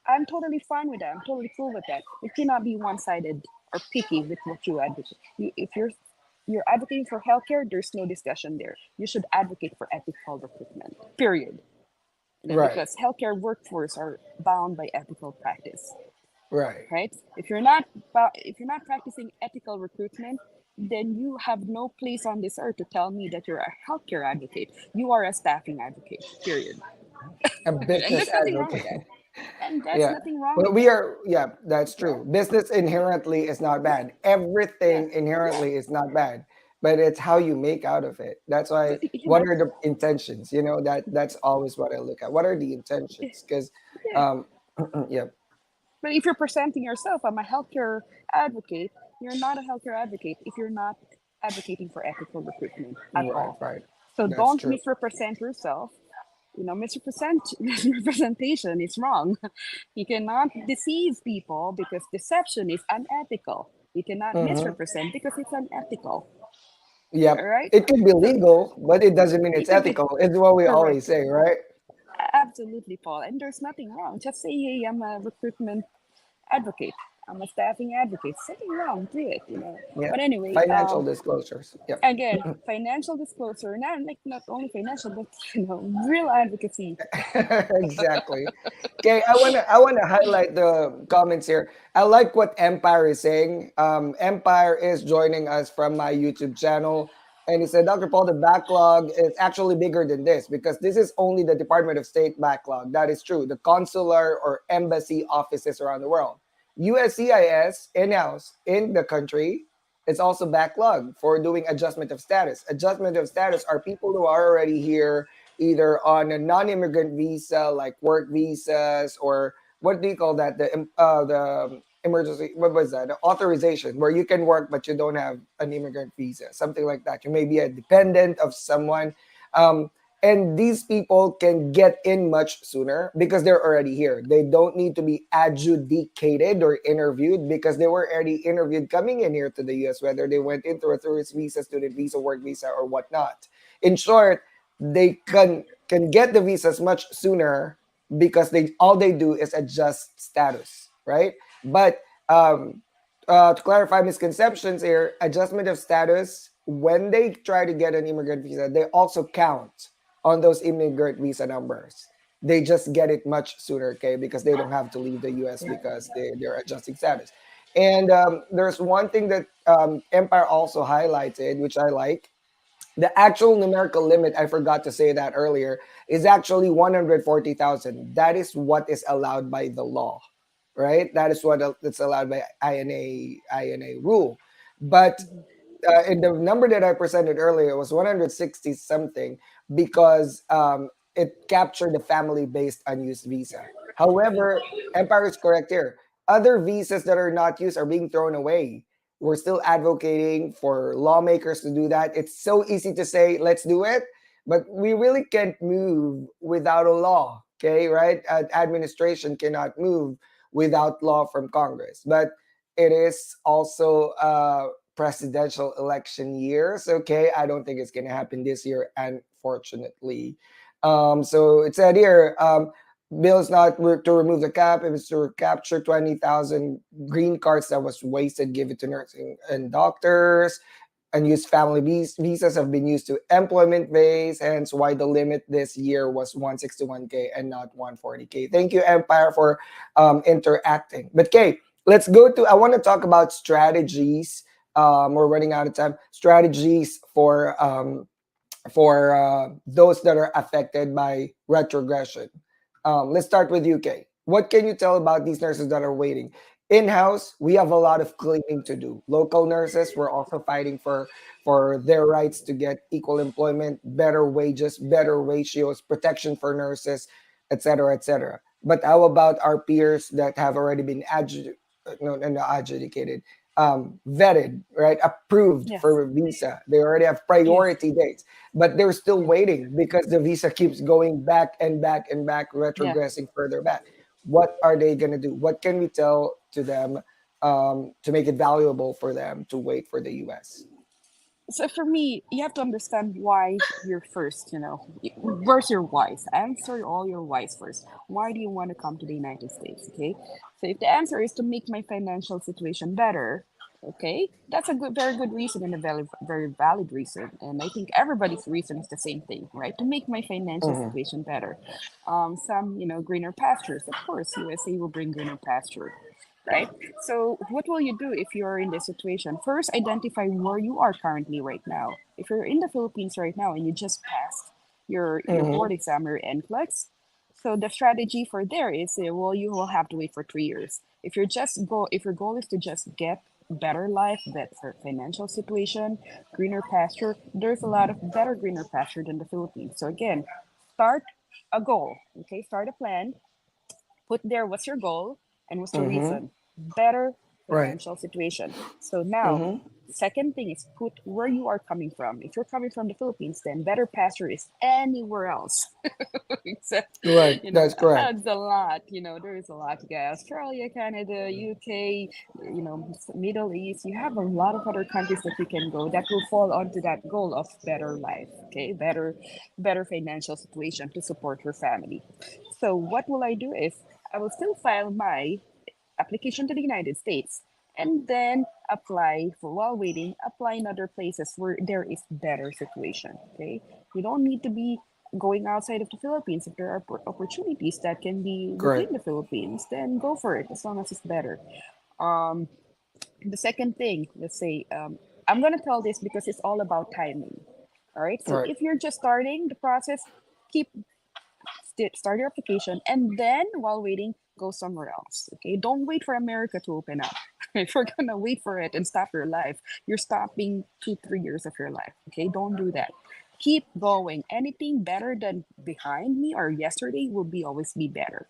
I'm totally fine with that. I'm totally cool with that. It cannot be one-sided or picky with what you advocate. If you're advocating for healthcare, there's no discussion there. You should advocate for ethical recruitment. Period. Right. Because healthcare workforce are bound by ethical practice, Right. right? If you're not practicing ethical recruitment, then you have no place on this earth to tell me that you're a healthcare advocate. You are a staffing advocate. Period. A And business there's nothing wrong with that. advocate. And that's Yeah. nothing wrong Well, with we that. are, yeah, that's Yeah. true. Business inherently is not Yeah. bad. Yeah. Everything inherently is not bad, but it's how you make out of it. That's why, But what are the intentions? That's always what I look at. What are the intentions? Because, yeah. um, yeah, But if you're presenting yourself, I'm a healthcare advocate. You're not a healthcare advocate if you're not advocating for ethical recruitment at right, all. right. So That's don't true. misrepresent yourself. Misrepresentation is wrong. You cannot deceive people because deception is unethical. You cannot Hmm. misrepresent because it's unethical. All Yep. right. It could be So legal, but it doesn't mean it it's could be ethical. It's what we always correct. say, right? Absolutely, Paul. And there's nothing wrong. Just say, hey, I'm a recruitment advocate. I'm a staffing advocate. Something wrong to it. Yeah. But anyway, Financial disclosures. Yep. again, financial disclosure, not only financial, but real advocacy. Exactly. Okay, I wanna highlight the comments here. I like what Empire is saying. Empire is joining us from my YouTube channel, and he said, Dr. Paul, the backlog is actually bigger than this because this is only the Department of State backlog. That is true. The consular or embassy offices around the world. USCIS in-house in the country is also backlog for doing adjustment of status. Adjustment of status are people who are already here either on a non-immigrant visa like work visas, or what do you call that, the emergency, what was that, the authorization where you can work but you don't have an immigrant visa, something like that. You may be a dependent of someone, um, and these people can get in much sooner because they're already here. They don't need to be adjudicated or interviewed because they were already interviewed coming in here to the US, whether they went in through a tourist visa, student visa, work visa, or whatnot. In short, they can get the visas much sooner because they all they do is adjust status, right? But to clarify misconceptions here, adjustment of status, when they try to get an immigrant visa, they also count on those immigrant visa numbers. They just get it much sooner, okay, because they don't have to leave the US because they're adjusting status. And there's one thing that Empire also highlighted, which I like. The actual numerical limit, I forgot to say that earlier, is actually 140,000. That is what is allowed by the law, right? That is what it's allowed by INA rule. But and the number that I presented earlier was 160 something because it captured the family based unused visa. However, Empire is correct here. Other visas that are not used are being thrown away. We're still advocating for lawmakers to do that. It's so easy to say, let's do it, but we really can't move without a law. Okay, right? Administration cannot move without law from Congress. But it is also presidential election years. Okay, I don't think it's gonna happen this year, unfortunately. So it said here, bill is not to remove the cap. If it's to recapture 20,000 green cards that was wasted, give it to nursing and doctors. Unused family visas have been used to employment base, hence why the limit this year was 161K and not 140K. Thank you, Empire, for interacting. But Kay, let's go to. I want to talk about strategies. We're running out of time. Strategies for those that are affected by retrogression. Let's start with UK. What can you tell about these nurses that are waiting? In-house, we have a lot of cleaning to do. Local nurses, we're also fighting for their rights to get equal employment, better wages, better ratios, protection for nurses, etc., etc. But how about our peers that have already been adjudicated, vetted, right, approved Yes. for visa? They already have Yes. priority dates, but they're still waiting because the visa keeps going back and back and back, Yeah. retrogressing further back. What are they going to do? What can we tell to them to make it valuable for them to wait for the US? So for me, you have to understand why you're first, Where's your whys? Answer all your whys first. Why do you want to come to the United States? Okay. So if the answer is to make my financial situation better, okay, that's a very good reason and a very valid reason. And I think everybody's reason is the same thing, right? To make my financial Mm-hmm. situation better. Some, greener pastures. Of course, USA will bring greener pasture, right? So, what will you do if you're in this situation? First, identify where you are currently right now. If you're in the Philippines right now and you just passed your Mm-hmm. board exam or NCLEX, so the strategy for there is, well, you will have to wait for 3 years. If your goal is to just get better life, better financial situation, greener pasture, there's a lot of better greener pasture than the Philippines. So again, start a goal. Okay, start a plan, put there what's your goal and what's the Mm-hmm. reason. Better Right. financial situation. So now, Mm-hmm. second thing is put where you are coming from. If you're coming from the Philippines, then better pasture is anywhere else. Except, Correct. That's correct. adds a lot. There is a lot. You got Australia, Canada, UK, Middle East. You have a lot of other countries that you can go that will fall onto that goal of better life. Okay, better financial situation to support your family. So what will I do is I will still file my application to the United States and then apply for while waiting, apply in other places where there is better situation. Okay. You don't need to be going outside of the Philippines. If there are opportunities that can be within Correct. the Philippines, then go for it as long as it's better. Um, the second thing, let's say, I'm gonna tell this because it's all about timing. All right. So Right. if you're just starting the process, keep start your application, and then while waiting, go somewhere else. Okay, don't wait for America to open up. If you're gonna wait for it and stop your life, you're stopping 2 3 years of your life. Okay, don't do that. Keep going. Anything better than behind me or yesterday will be always be better.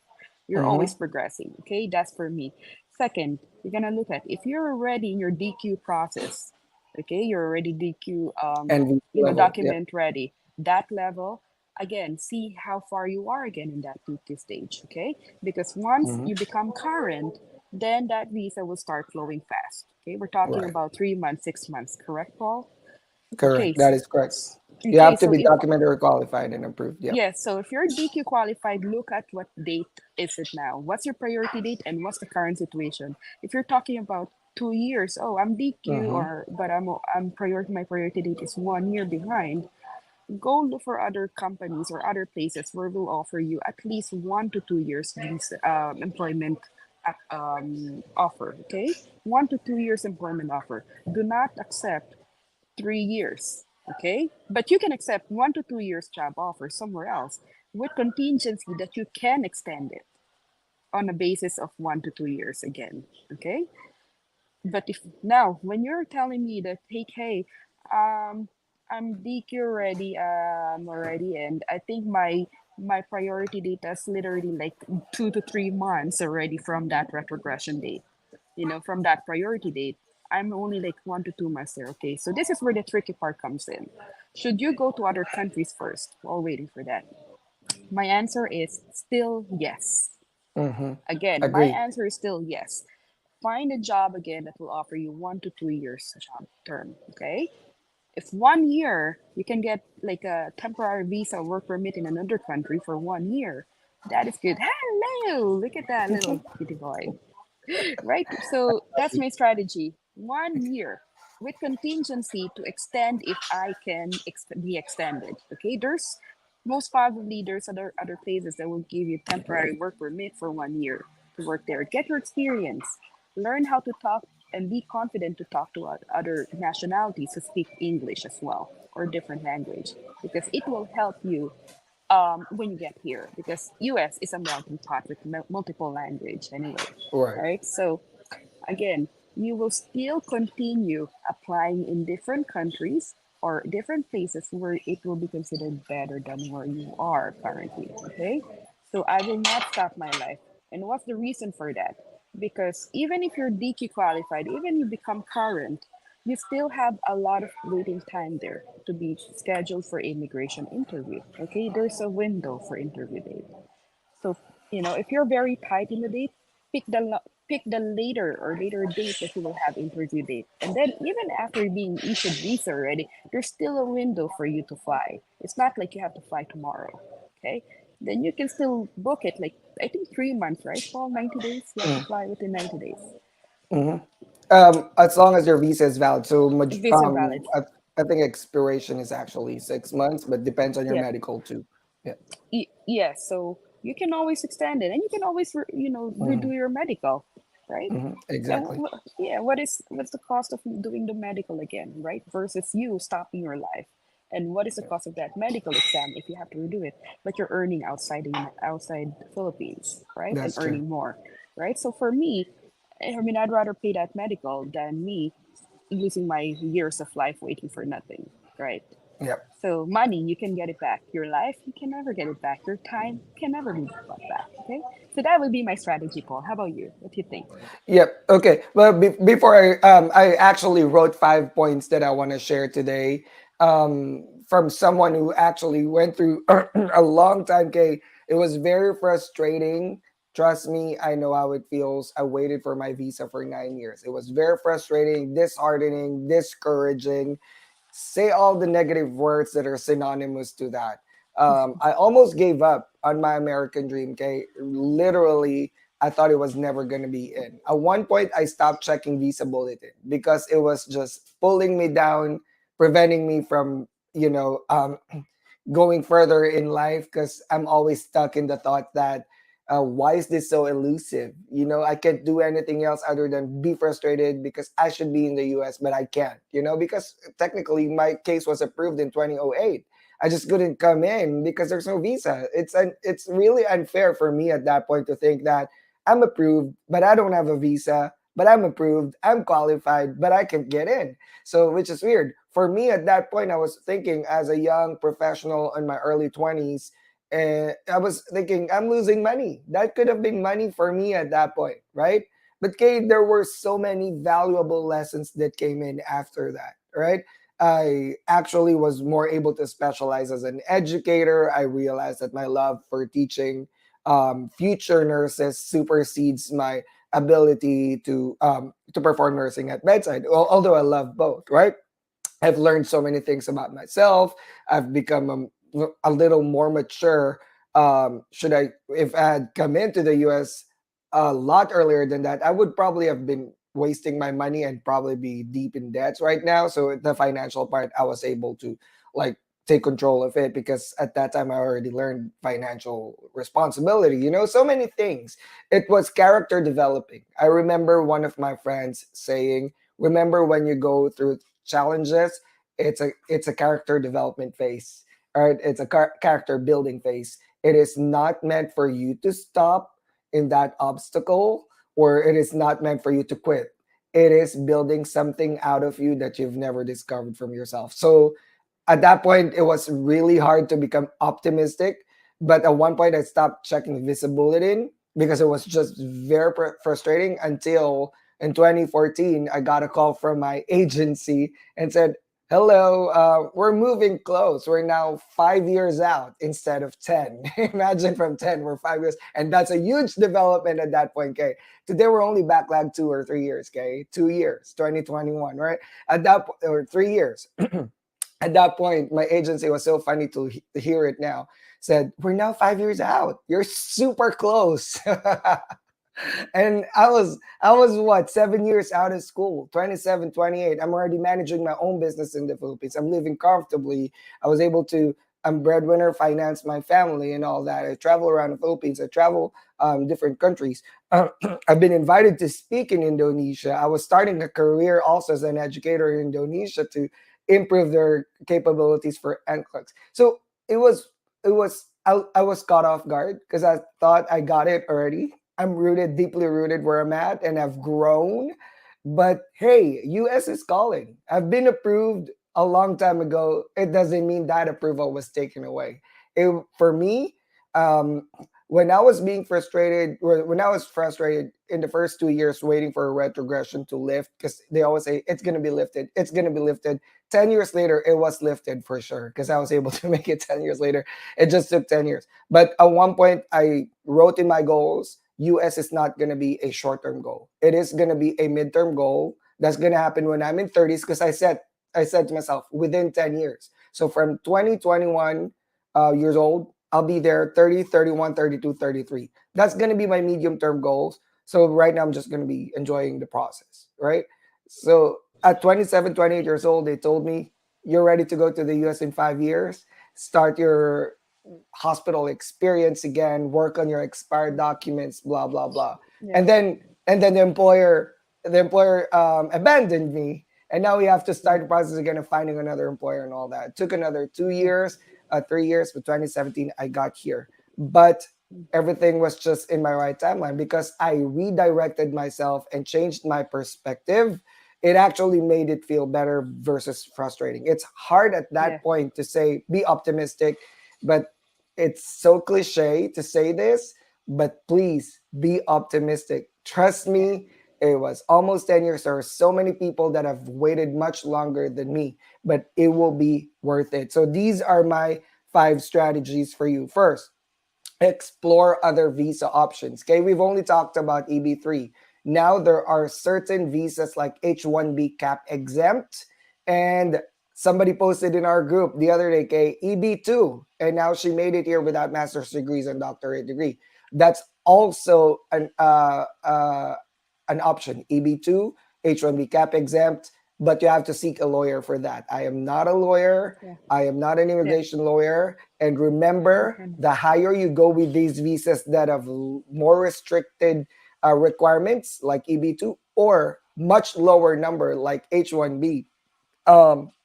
You're always Mm-hmm. progressing. Okay, that's for me. Second, you're gonna look at if you're already in your DQ process. Okay, you're already DQ And visa level. Yep. document ready. That level, again, see how far you are again in that DQ stage. Okay, because once Mm-hmm. you become current, then that visa will start flowing fast. Okay, we're talking Right. about 3 months, 6 months, correct, Paul? Okay, Correct. That is correct. You okay, have to so be if documented or qualified and approved. Yep. yes, so if you're DQ qualified, look at what date is it now. What's your priority date and what's the current situation? If you're talking about 2 years, oh, I'm DQ, Mm-hmm. or but my priority date is 1 year behind. go look for other companies or other places where will offer you at least 1 to 2 years employment offer. Okay, 1 to 2 years employment offer. Do not accept 3 years. Okay, but you can accept 1 to 2 years job offer somewhere else with contingency that you can extend it on a basis of 1 to 2 years again. Okay, but if now when you're telling me that hey, um I'm DQ already, already, and I think my priority date is literally like 2 to 3 months already from that retrogression date, from that priority date. I'm only like 1 to 2 months there. Okay, so this is where the tricky part comes in. Should you go to other countries first while waiting for that? My answer is still yes. Mm-hmm. Again, my Agree. answer is still yes. Find a job again that will offer you 1 to 2 years job term. Okay. If 1 year you can get like a temporary visa or work permit in another country for 1 year, that is good. Hello, look at that little kitty boy. Right? So that's my strategy. 1 year with contingency to extend if I can be extended. Okay, most probably there's other places that will give you temporary work permit for 1 year to work there. Get your experience, learn how to talk, and be confident to talk to other nationalities who speak English as well or different language, because it will help you when you get here, because US is a melting pot with multiple language anyway, Right. right? So again, you will still continue applying in different countries or different places where it will be considered better than where you are currently. Okay. So I will not stop my life. And what's the reason for that? Because even if you're DQ qualified, even you become current, you still have a lot of waiting time there to be scheduled for immigration interview. Okay. There's a window for interview date. So, if you're very tight in the date, pick the later date that you will have interview date. And then even after being issued visa already, there's still a window for you to fly. It's not like you have to fly tomorrow. Okay? Then you can still book it like I think 3 months, right? Paul, 90 days. You have to Mm. fly within 90 days. Mm-hmm. As long as your visa is valid. So Visa valid. I think expiration is actually 6 months, but depends on your Yeah. medical too. Yeah. Yes. So you can always extend it, and you can always Mm-hmm. redo your medical, right? Mm-hmm. And Exactly. yeah, what's the cost of doing the medical again, right? Versus you stopping your life, and what is the cost of that medical exam if you have to redo it, but you're earning outside the Philippines, right, and That's true. earning more, right? So for me, I mean, I'd rather pay that medical than me losing my years of life waiting for nothing, right? Yep. So money, you can get it back. Your life, you can never get it back. Your time can never be bought back. Okay. So that would be my strategy, Paul. How about you? What do you think? Yep. Okay. Well, before I actually wrote 5 points that I want to share today, from someone who actually went through a long time. K, it was very frustrating. Trust me, I know how it feels. I waited for my visa for 9 years. It was very frustrating, disheartening, discouraging. Say all the negative words that are synonymous to that. I almost gave up on my American dream. Okay, literally, I thought it was never going to be in. At one point, I stopped checking Visa Bulletin because it was just pulling me down, preventing me from, going further in life, because I'm always stuck in the thought that why is this so elusive? I can't do anything else other than be frustrated because I should be in the US, but I can't, because technically my case was approved in 2008. I just couldn't come in because there's no visa. It's really unfair for me at that point to think that I'm approved, but I don't have a visa, but I'm approved, I'm qualified, but I can't get in. So, which is weird. For me at that point, I was thinking as a young professional in my early 20s, and I was thinking, I'm losing money. That could have been money for me at that point, right? But Kate, there were so many valuable lessons that came in after that, right? I actually was more able to specialize as an educator. I realized that my love for teaching future nurses supersedes my ability to perform nursing at bedside. Although I love both, right? I've learned so many things about myself. I've become a little more mature. If I had come into the US a lot earlier than that, I would probably have been wasting my money and probably be deep in debts right now. So the financial part, I was able to like take control of it, because at that time I already learned financial responsibility, so many things. It was character developing. I remember one of my friends saying, remember when you go through challenges, it's a character development phase. All right, it's a character building phase. It is not meant for you to stop in that obstacle, or it is not meant for you to quit. It is building something out of you that you've never discovered from yourself. So at that point, it was really hard to become optimistic. But at one point, I stopped checking visibility because it was just very frustrating, until in 2014, I got a call from my agency and said, hello, we're moving close. We're now 5 years out instead of 10. Imagine, from 10, we're 5 years. And that's a huge development at that point, okay? Today, we're only backlog 2 or 3 years, okay? 2 years, 2021, right? At that point, or 3 years. At that point, my agency was so funny to hear it now. Said, we're now 5 years out. You're super close. And I was what, 7 years out of school, 27, 28. I'm already managing my own business in the Philippines. I'm living comfortably. I was able to, I'm breadwinner, finance my family and all that. I travel around the Philippines. I travel different countries. I've been invited to speak in Indonesia. I was starting a career also as an educator in Indonesia to improve their capabilities for NCLEX. So I was caught off guard because I thought I got it already. I'm rooted, deeply rooted where I'm at, and I've grown. But hey, US is calling. I've been approved a long time ago. It doesn't mean that approval was taken away. For me, um, when I was being frustrated, or when I was frustrated in the first 2 years waiting for a retrogression to lift, because they always say it's going to be lifted, it's going to be lifted. 10 years later, it was lifted for sure, because I was able to make it 10 years later. It just took 10 years. But at one point, I wrote in my goals, US is not going to be a short-term goal. It is going to be a midterm goal that's going to happen when I'm in 30s, because I said to myself, within 10 years. So from 2021 years old, I'll be there 30, 31, 32, 33. That's going to be my medium-term goals. So right now, I'm just going to be enjoying the process, right? So at 27, 28 years old, they told me, you're ready to go to the US in 5 years. Start your hospital experience again, work on your expired documents, blah blah blah. Yeah. And then the employer abandoned me, and now we have to start the process again of finding another employer and all that. It took another 2 years, 3 years, but 2017 I got here. But everything was just in my right timeline because I redirected myself and changed my perspective. It actually made it feel better versus frustrating. It's hard at Yeah. that point to say be optimistic, but it's so cliche to say this, but please be optimistic. Trust Yeah. me, it was almost 10 years. There are so many people that have waited much longer than me, but it will be worth it. So these are my 5 strategies for you. First, explore other visa options. Okay, we've only talked about EB3. Now there are certain visas like H1B cap exempt, and somebody posted in our group the other day, okay, EB2, and now she made it here without master's degrees and doctorate degree. That's also an option. EB2, H1B cap exempt, but you have to seek a lawyer for that. I am not a lawyer. Yeah. I am not an Yeah. immigration lawyer. And remember, And the higher you go with these visas that have more restricted requirements like EB2, or much lower number like H1B,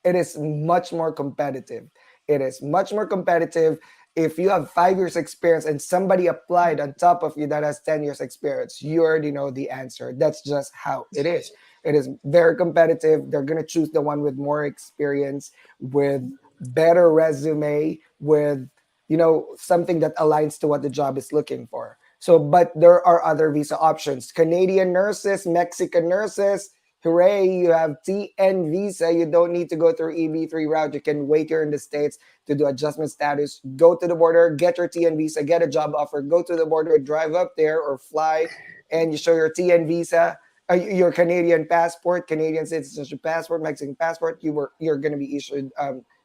it is much more competitive. It is much more competitive. If you have 5 years experience and somebody applied on top of you that has 10 years experience, you already know the answer. That's just how it is. It is very competitive. They're going to choose the one with more experience, with better resume, with something that aligns to what the job is looking for. So, but there are other visa options. Canadian nurses, Mexican nurses, hooray, you have TN visa. You don't need to go through EB3 route. You can wait here in the States to do adjustment status. Go to the border, get your TN visa, get a job offer, go to the border, drive up there or fly, and you show your TN visa, your Canadian passport, Canadian citizenship passport, Mexican passport. You're going to be issued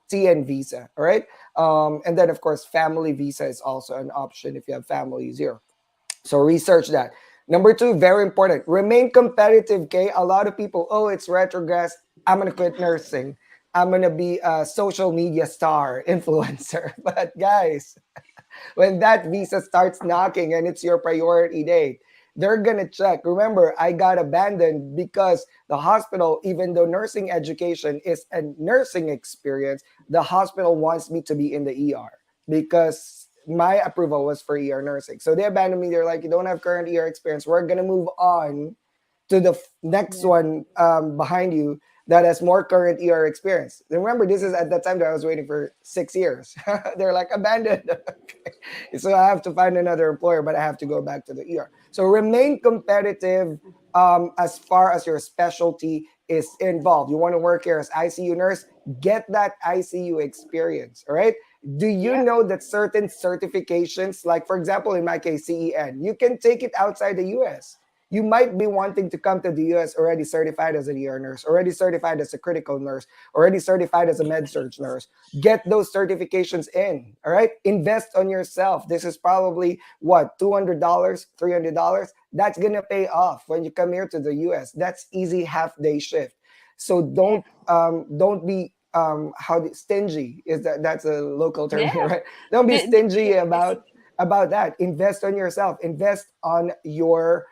TN visa. All right. And then, of course, family visa is also an option if you have families here. So research that. Number two, very important. Remain competitive, okay? A lot of people, oh, it's retrogress. I'm going to quit nursing. I'm gonna be a social media star influencer. But guys, when that visa starts knocking and it's your priority date, they're gonna check. Remember, I got abandoned because the hospital, even though nursing education is a nursing experience, the hospital wants me to be in the ER because my approval was for ER nursing. So they abandoned me. They're like, you don't have current ER experience. We're gonna move on to the next Yeah. one behind you that has more current ER experience. Remember, this is at that time that I was waiting for 6 years. They're like abandoned. So I have to find another employer, but I have to go back to the ER. So remain competitive as far as your specialty is involved. You want to work here as ICU nurse, get that ICU experience. All right. Do you Yeah. know that certain certifications, like for example, in my case, CEN, you can take it outside the US? You might be wanting to come to the US already certified as a ER nurse, already certified as a critical nurse, already certified as a med surg nurse. Get those certifications in. All right. Invest on yourself. This is probably what, $200, $300. That's going to pay off when you come here to the US. That's easy half day shift. So Yeah. don't be stingy is that's a local term here, Yeah. right? Don't be stingy Yeah. It's about that. Invest on yourself. Invest on your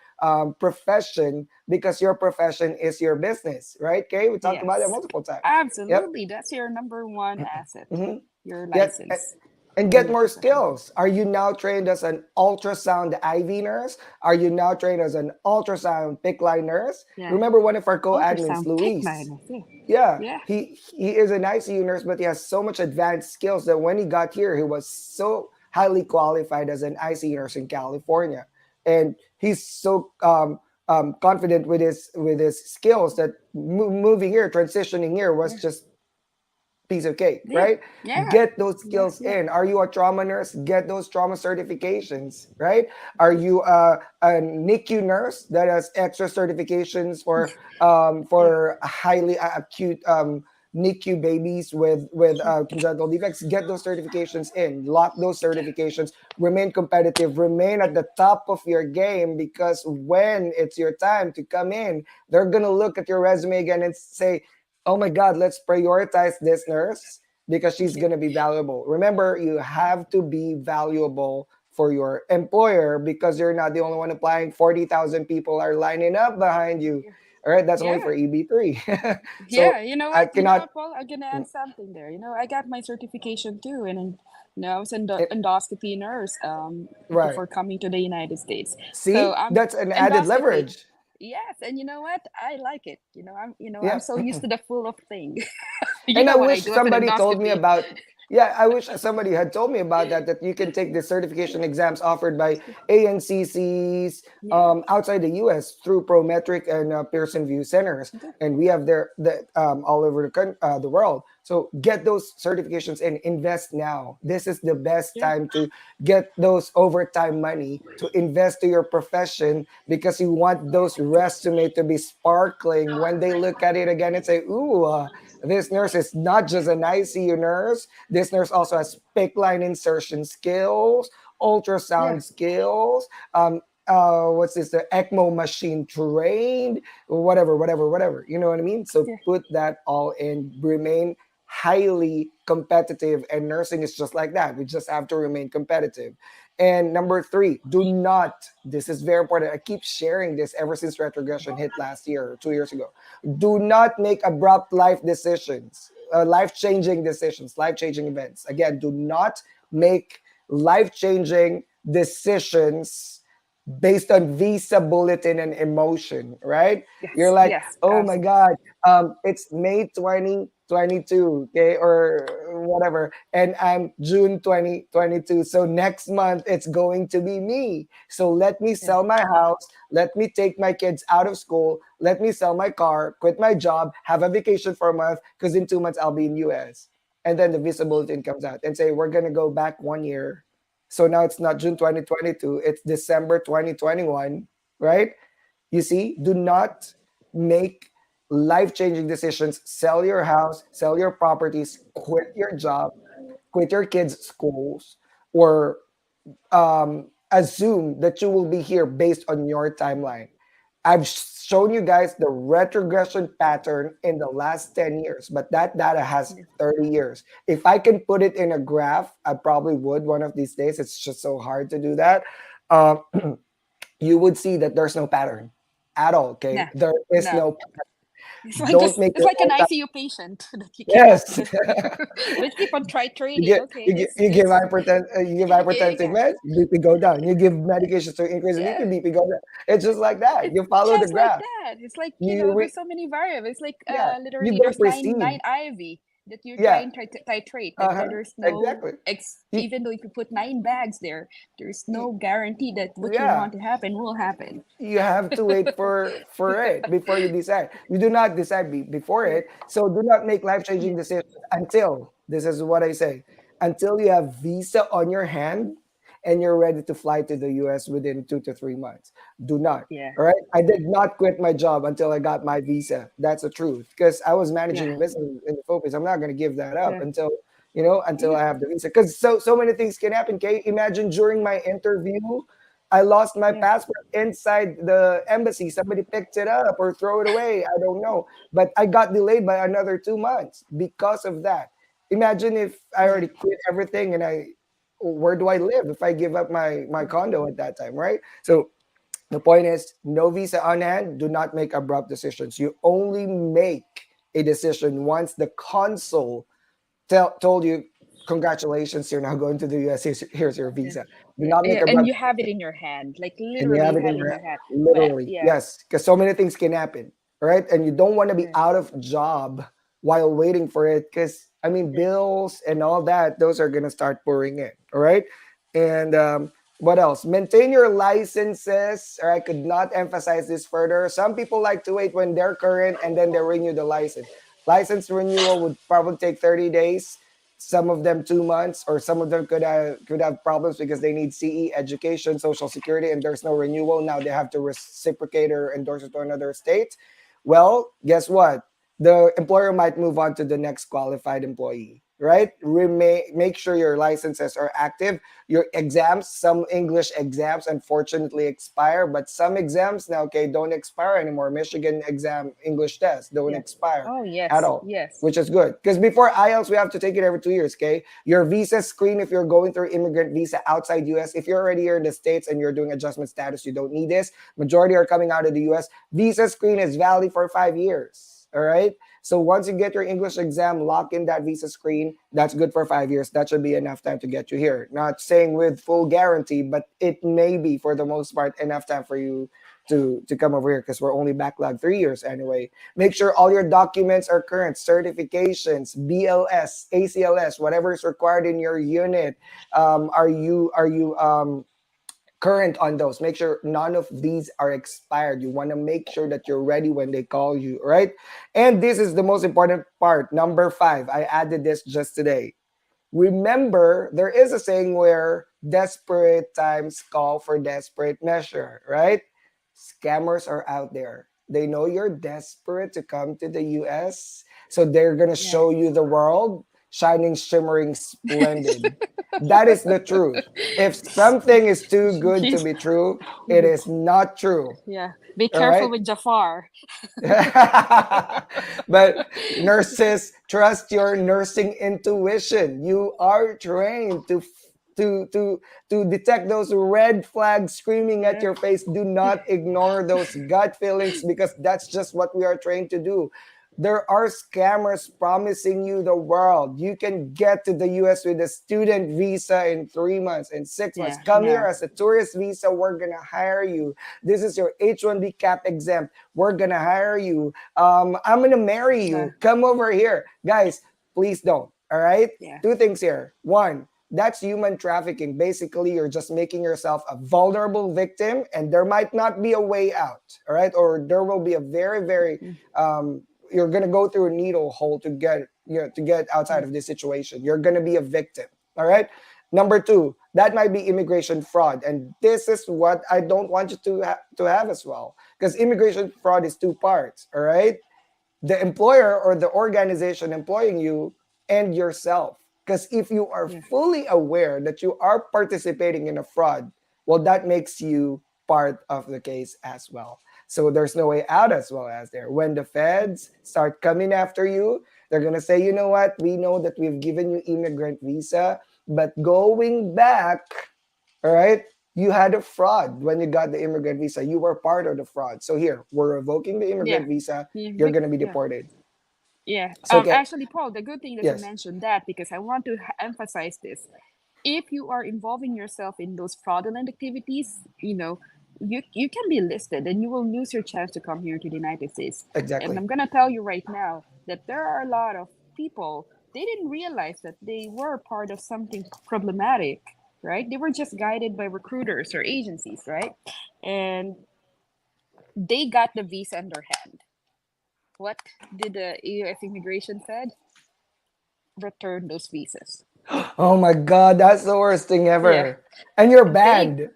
profession because your profession is your business, right? Okay, we talked about that yes. multiple times. Yep. Absolutely. That's your number one asset. Mhm. Your Get license and in get your more profession. skills. Are you now trained as an ultrasound IV nurse? Are you now trained as an ultrasound PIC line nurse? Yeah. Remember one of our co-admins, Ultrasound pick Luis. liners. Yeah. Yeah, Yeah. he is an ICU nurse, but he has so much advanced skills that when he got here, he was so highly qualified as an ICU nurse in California, and he's so confident with his skills that moving here, transitioning here was Yeah. just piece of cake, Yeah. right? Yeah. Get those Yeah. skills Yeah. in. Are you a trauma nurse? Get those trauma certifications, right? Are you a NICU nurse that has extra certifications Yeah. for highly acute NICU babies with congenital defects? Get those certifications in. Lock those certifications. Remain competitive. Remain at the top of your game because when it's your time to come in, they're gonna look at your resume again and say, oh my God, let's prioritize this nurse because she's Yeah. going to be valuable. Remember, you have to be valuable for your employer because you're not the only one applying. 40,000 people are lining up behind you. All right, that's only Yeah. for EB3. Yeah. So You know I what? You know cannot, what, Paul? I'm gonna add something there. I got my certification too, and then, I was an it, endoscopy nurse right. before coming to the United States. So See, I'm that's an added endoscopy. leverage. Yes, and you know what? I like it. I'm Yeah. so used to the full of thing. You And I know what I wish do as an somebody told me endoscopy? about, yeah, I wish somebody had told me about that you can take the certification exams offered by ANCCs Yeah. outside the US through Prometric and Pearson View centers. And we have all over the world. So get those certifications and invest now. This is the best Yeah. time to get those overtime money to invest to your profession because you want those resume to be sparkling when they look at it again and say, ooh, this nurse is not just an ICU nurse. This nurse also has PIC line insertion skills, Yeah. ultrasound skills, what's this, the ECMO machine trained, whatever. You know what I mean? So Yeah. put that all in, remain highly competitive. And nursing is just like that. We just have to remain competitive. And number three, do not, this is very important. I keep sharing this ever since retrogression hit last year or 2 years ago. Do not make abrupt life decisions, life-changing decisions, life-changing events. Again, do not make life-changing decisions based on visa bulletin and emotion, right? You're Yes. like, Yes. oh my Absolutely. God, it's May 2022, okay, or whatever, and I'm June 2022. So next month it's going to be me. So let me Yeah. sell my house, let me take my kids out of school, let me sell my car, quit my job, have a vacation for a month, because in 2 months I'll be in US. And then the visa bulletin comes out and say, we're gonna go back 1 year. So now it's not June 2022, it's December 2021, right? You see, do not make life changing decisions. Sell your house, sell your properties, quit your job, quit your kids' schools, or assume that you will be here based on your timeline. I've shown you guys the retrogression pattern in the last 10 years, but that data has Yeah. 30 years. If I can put it in a graph, I probably would one of these days. It's just so hard to do that. Um, you would see that there's no pattern at all. Okay. No, There is no. no, It's like don't make it's your like an own. ICU patient that you cannot Yes. let's keep on titrating. Okay, You give this you give hypertensive yeah. meds, BP go down. You give medications to increase the Yeah. BP go down. It's just like that. It's You follow the just like graph. that. It's like, You there's so many variables. It's like yeah, you literally don't there's perceive. nine IV that you're Yeah, trying to titrate. That uh-huh, there's no exactly. ex You, even though if you put nine bags there, there's you, no guarantee that what you yeah, want to happen will happen. you have to wait for it before you decide. You do not decide before Yeah. it. So do not make life Yeah. changing decisions until this is what I say until you have visa on your hand and you're ready to fly to the US within 2 to 3 months. Do not. Yeah. All right. I did not quit my job until I got my visa. That's the truth because I was Yeah. managing a business in the Philippines. I'm not going to give that up Yeah. until until Yeah. I have the visa because so many things can happen. Okay, imagine during my interview I lost my Yeah. passport inside the embassy. Somebody picked it up or throw it away. I don't know. But I got delayed by another 2 months because of that. Imagine if I Yeah. already quit everything and where do I live if I give up my condo at that time, right? So the point is, no visa on hand, do not make abrupt decisions. You only make a decision once the consul told you, congratulations, you're now going to the US. Here's your Yeah. visa. Do Yeah. not make Yeah. a And abrupt you have it in your hand. Like and you literally have you it have in it in your your hand. But literally yeah. yes, because so many things can happen, right? And you don't want to be Yeah. out of job while waiting for it, because I mean Yeah. bills and all that, those are gonna start pouring in, all right? And what else? Maintain your licenses, or I could not emphasize this further. Some people like to wait when they're current and then they renew the license. License renewal would probably take 30 days, some of them 2 months, or some of them could have problems because they need CE education, social security, and there's no renewal. Now they have to reciprocate or endorse it to another state. Well, guess what? The employer might move on to the next qualified employee, right? Make sure your licenses are active. Your exams, some English exams unfortunately expire, but some exams now, okay, don't expire anymore. Michigan exam English test don't Yeah. expire Oh at yes. all, Yes. which is good. Because before IELTS, we have to take it every 2 years, okay? Your visa screen, if you're going through immigrant visa outside US, if you're already here in the States and you're doing adjustment status, you don't need this. Majority are coming out of the US. Visa screen is valid for 5 years, all right? So once you get your English exam, lock in that visa screen. That's good for 5 years. That should be enough time to get you here. Not saying with full guarantee, but it may be for the most part enough time for you to come over here because we're only backlogged 3 years anyway. Make sure all your documents are current, certifications, BLS, ACLS, whatever is required in your unit. Are you current on those? Make sure none of these are expired. You want to make sure that you're ready when they call you, right? And this is the most important part. Number 5. I added this just today. Remember, there is a saying where desperate times call for desperate measure, right? Scammers are out there. They know you're desperate to come to the US, so they're going to Yeah. show you the world shining, shimmering, splendid. That is the truth. If something is too good to She's be true, it is not true. yeah. Be All careful right? with Jafar. But nurses, trust your nursing intuition. You are trained to to to detect those red flags screaming at Yeah. your face. Do not ignore those gut feelings because that's just what we are trained to do. There are scammers promising you the world. You can get to the US with a student visa in 3 months, in 6 months. Yeah. Come here No. as a tourist visa. We're going to hire you. This is your H-1B cap exempt. We're going to hire you. I'm going to marry No. you. Come over here. Guys, please don't. All right? Yeah. Two things here. One, that's human trafficking. Basically, you're just making yourself a vulnerable victim, and there might not be a way out. All right? Or there will be a very, very Mm. you're gonna go through a needle hole to get outside Yeah. of this situation. You're gonna be a victim. All right. Number 2, that might be immigration fraud, and this is what I don't want you to have as well, because immigration fraud is two parts. All right, the employer or the organization employing you and yourself. Because if you are Yeah. fully aware that you are participating in a fraud, well, that makes you part of the case as well. So there's no way out as well as there. When the feds start coming after you, they're gonna say, you know what? We know that we've given you immigrant visa, but going back, all right, you had a fraud when you got the immigrant visa. You were part of the fraud. So here, we're revoking the Yeah. immigrant visa. Yeah. You're gonna be Yeah. deported. Yeah. So okay, Actually, Paul, the good thing that you yes, mentioned that, because I want to emphasize this. If you are involving yourself in those fraudulent activities, you can be listed and you will lose your chance to come here to the United States. And exactly. I'm gonna tell you right now that there are a lot of people, they didn't realize that they were part of something problematic, right? They were just guided by recruiters or agencies, right? And they got the visa in their hand. What did the US immigration said? Return those visas. Oh my God, that's the worst thing Yeah, ever. And you're they banned.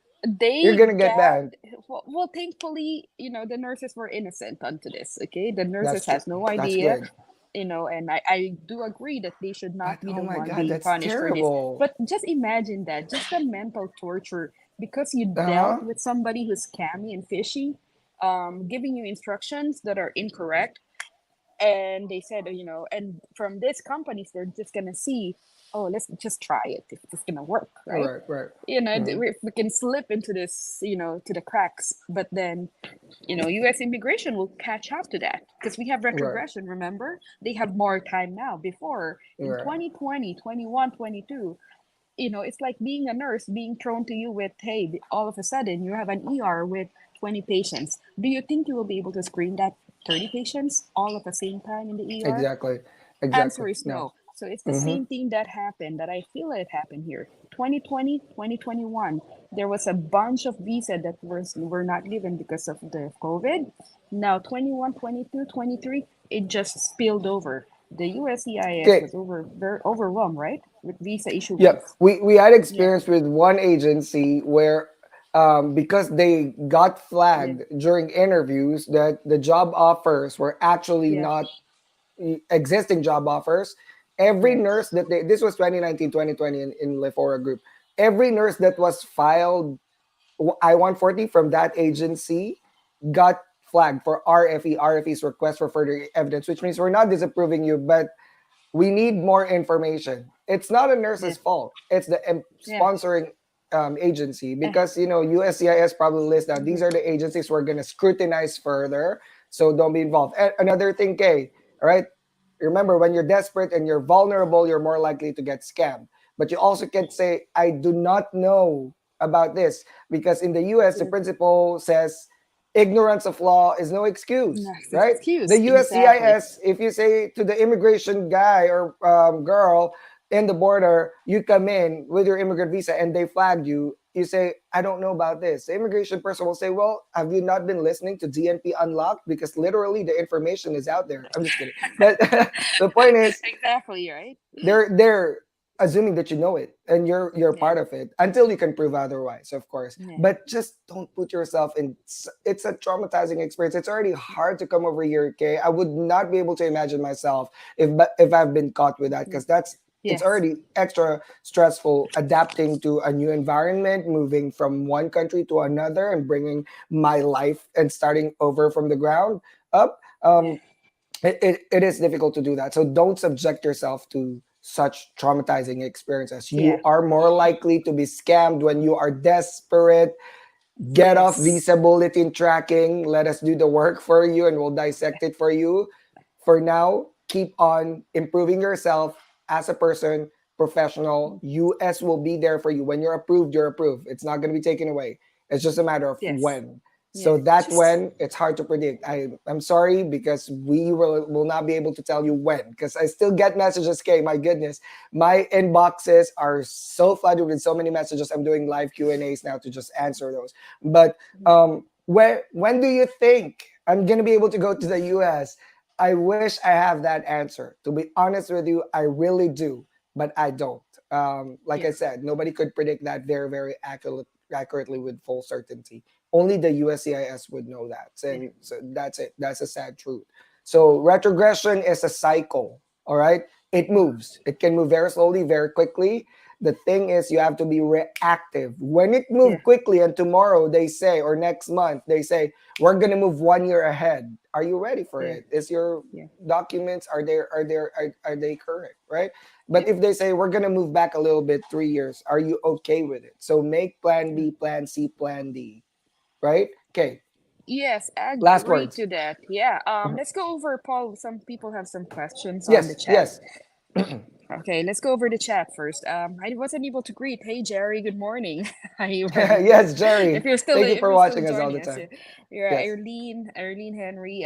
You're they gonna get got, banned. well, thankfully, the nurses were innocent onto this. Okay, the That's nurses true. has no That's idea, good. and I do agree that they should But not be oh the my one God, being that's punished for this. terrible. But just imagine that, just the mental torture, because you Uh dealt huh. with somebody who's scammy and fishy, giving you instructions that are incorrect. And they said, and from these companies, they're just gonna see, oh, let's just try it if it's gonna work, right? Right, right. Mhm. We can slip into this, to the cracks, but then, US immigration will catch up to that, because we have Right, retrogression. Remember, they have more time now. Before, in right. 2020, 21, 22, it's like being a nurse being thrown to you with, hey, all of a sudden you have an ER with 20 patients. Do you think you will be able to screen that 30 patients all at the same time in the ER? Exactly. Exactly. Answer is No. no. So it's the Mm-hmm. same thing that happened, that I feel it happened here. 2020, 2021, there was a bunch of visa that were not given because of the COVID. Now 21, 22, 23, it just spilled over. The USCIS Okay. was very overwhelmed, right, with visa Yep. issuance. We had Yeah. experience with one agency where because they got Yeah. flagged during interviews that the job offers were actually Yeah. not existing job offers. Every Yeah. nurse that this was 2019 2020 in Lefora Group. Every nurse that was filed I-140 from that agency got flagged for RFE. RFE is request for further evidence, which means we're not disapproving you, but we need more information. It's not a Yeah. nurse's fault. It's the Yeah. sponsoring agency Eh, because USCIS probably lists that these mhm. are the agencies we're going to scrutinize further. So don't be involved. And another thing, Kay, all right? Remember, when you're desperate and you're vulnerable, you're more likely to get scammed. But you also can't say, I do not know about this because in the US, the Yeah. principle says ignorance of law is no excuse, Nice right? The excuse. Exactly. USCIS, if you say to the immigration guy or girl in the border, you come in with your immigrant visa and they flagged you, you say, I don't know about this. The immigration person will say, well, have you not been listening to DNP Unlocked? Because literally the information is out there. I'm just kidding. But the point is, Exactly, right? they're assuming that you know it and you're Yeah. part of it until you can prove otherwise, of course. Yeah. But just don't put yourself in. It's a traumatizing experience. It's already hard to come over here. Okay, I would not be able to imagine myself if I've been caught with that, Yeah. because that's it's Yes. already extra stressful adapting to a new environment, moving from one country to another and bringing my life and starting over from the ground up. Yeah. It is difficult to do that. So don't subject yourself to such traumatizing experiences. Yeah. You are more likely to be scammed when you are desperate. Get off Yes. visa bulletin tracking. Let us do the work for you and we'll dissect it for you. For now, keep on improving yourself as a person, professional. US will be there for you. When you're approved, you're approved. It's not going to be taken away. It's just a matter of Yes. when. Yeah. So that Just when it's hard to predict. I'm sorry because we will not be able to tell you when because I still get messages. Okay, my goodness, my inboxes are so flooded with so many messages. I'm doing live Q&As now to just answer those. But when do you think I'm gonna be able to go to the US? I wish I have that answer. To be honest with you, I really do, but I don't. Like yeah. I said, nobody could predict that very, very accurately with full certainty. Only the USCIS would know that. Yeah. And so that's it. That's a sad truth. So retrogression is a cycle. All right. It moves. It can move very slowly, very quickly. The thing is, you have to be reactive. When it Yeah. moved quickly, and tomorrow they say, or next month they say, we're gonna move 1 year ahead. Are you ready for Yeah. it? Is your Yeah. documents are they current, right? But Yeah. if they say we're gonna move back a little bit, 3 years, are you okay with it? So make plan Yeah. B, plan C, plan D, right? Okay. Yes, I Last agree words. to that. Yeah. Mhm. Let's go over, Paul. Some people have some questions on the Yes, chat. yes. Okay, let's go over the chat first. I wasn't able to greet. Hey, Jerry. Good morning. Hi, Yes, Jerry. Thank you if for you're still watching us all joining the us, time. you're Yes. Arlene Henry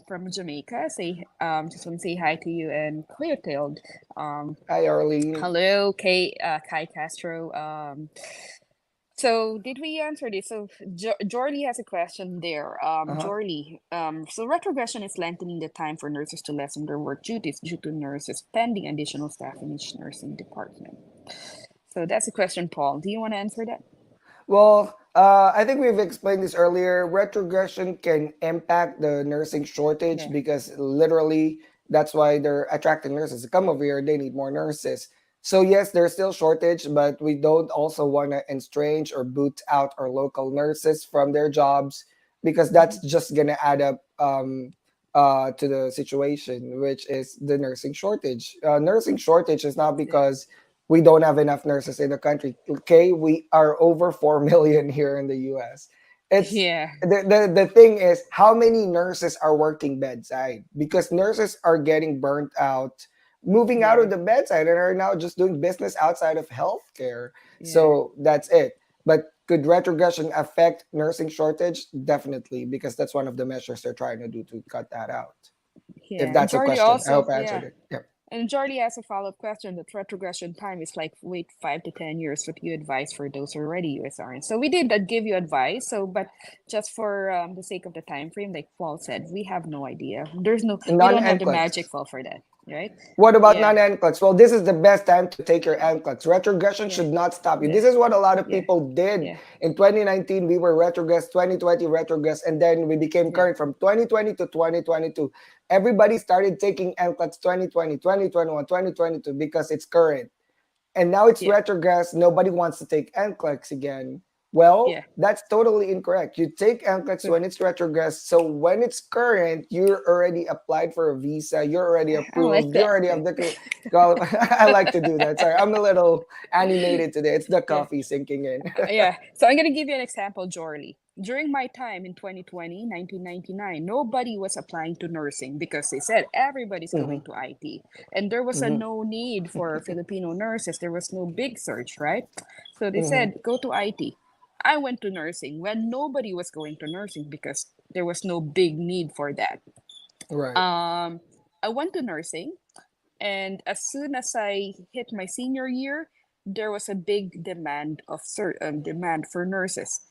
from Jamaica. Just want to say hi to you, and Cleotilde. Um, Hi, Arlene. hello, Kai Castro. So did we answer this? So Jorly has a question there. Uh-huh. Jorly, so retrogression is lengthening the time for nurses to lessen their work duties due to nurses pending additional staff in each nursing department. So that's a question, Paul. Do you want to answer that? Well, I think we've explained this earlier. Retrogression can impact the nursing shortage Yeah. because literally that's why they're attracting nurses to come over here. They need more nurses. So yes, there's still shortage, but we don't also want to estrange or boot out our local nurses from their jobs because Hmm. that's just gonna add up to the situation, which is the nursing shortage. Nursing shortage is not Yeah. because we don't have enough nurses in the country. Okay, we are over 4 million here in the US. It's Yeah. the thing is how many nurses are working bedside because nurses are getting burnt out moving out Yeah. of the bedside and are now just doing business outside of healthcare. Yeah. So that's it. But could retrogression affect nursing shortage? Definitely, because that's one of the measures they're trying to do to cut that out. If Yeah. And that's a Jorly question, I also, hope I yeah. answered it. Yeah. And Jordy has a follow-up question that retrogression time is like wait 5 to 10 years. What do you advise for those already USRN? So we did give you advice. So, but just for the sake of the time frame, like Paul said, we have no idea. We don't have the magic Non-NCLEX. fall for that, right? What about Yeah, non-NCLEX? Well, this is the best time to take your NCLEX. Retrogression yeah, should not stop you. yeah, This is what a lot of yeah, people did. yeah, In 2019, we were retrogress, 2020 retrogress, and then we became yeah, current from 2020 to 2022. Everybody started taking NCLEX 2020, 2021, 2022 because it's current. And now it's yeah, retrogress. Nobody wants to take NCLEX again. Well, yeah. that's totally incorrect. You take NCLEX So when it's retrogress. So when it's current, you're already applied for a visa. You're already I like approved. You that. already have the. Well, I like to do that. Sorry, I'm a little animated today. It's the Yeah. coffee sinking in. Yeah. So I'm going to give you an example, Jorly. During my time in 2020, 1999, nobody was applying to nursing because they said everybody's Hmm. going to IT. And there was a Hmm. no need for Filipino nurses. There was no big search, right? So they Hmm. said, go to IT. I went to nursing when nobody was going to nursing because there was no big need for that. Right. Um, I went to nursing, and as soon as I hit my senior year, there was a big demand for nurses.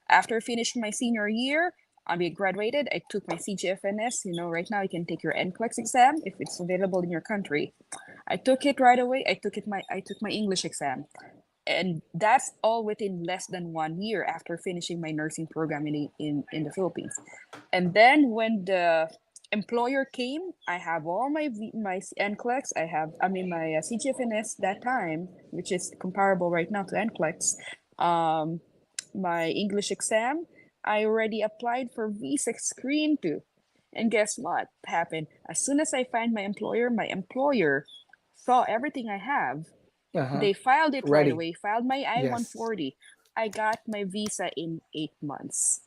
After finishing my senior year, I graduated. I took my CGFNS. You know, right now you can take your NCLEX exam if it's available in your country. I took it right away. I took my English exam, and that's all within less than 1 year after finishing my nursing program in the Philippines. And then when the employer came, I have all my NCLEX. My CGFNS that time, which is comparable right now to NCLEX. Um, my English exam, I already applied for visa screen too. And guess what happened? As soon as I find my employer saw everything I have. Uh huh. They filed it right Ready. away, filed my I Yes. 140. I got my visa in 8 months.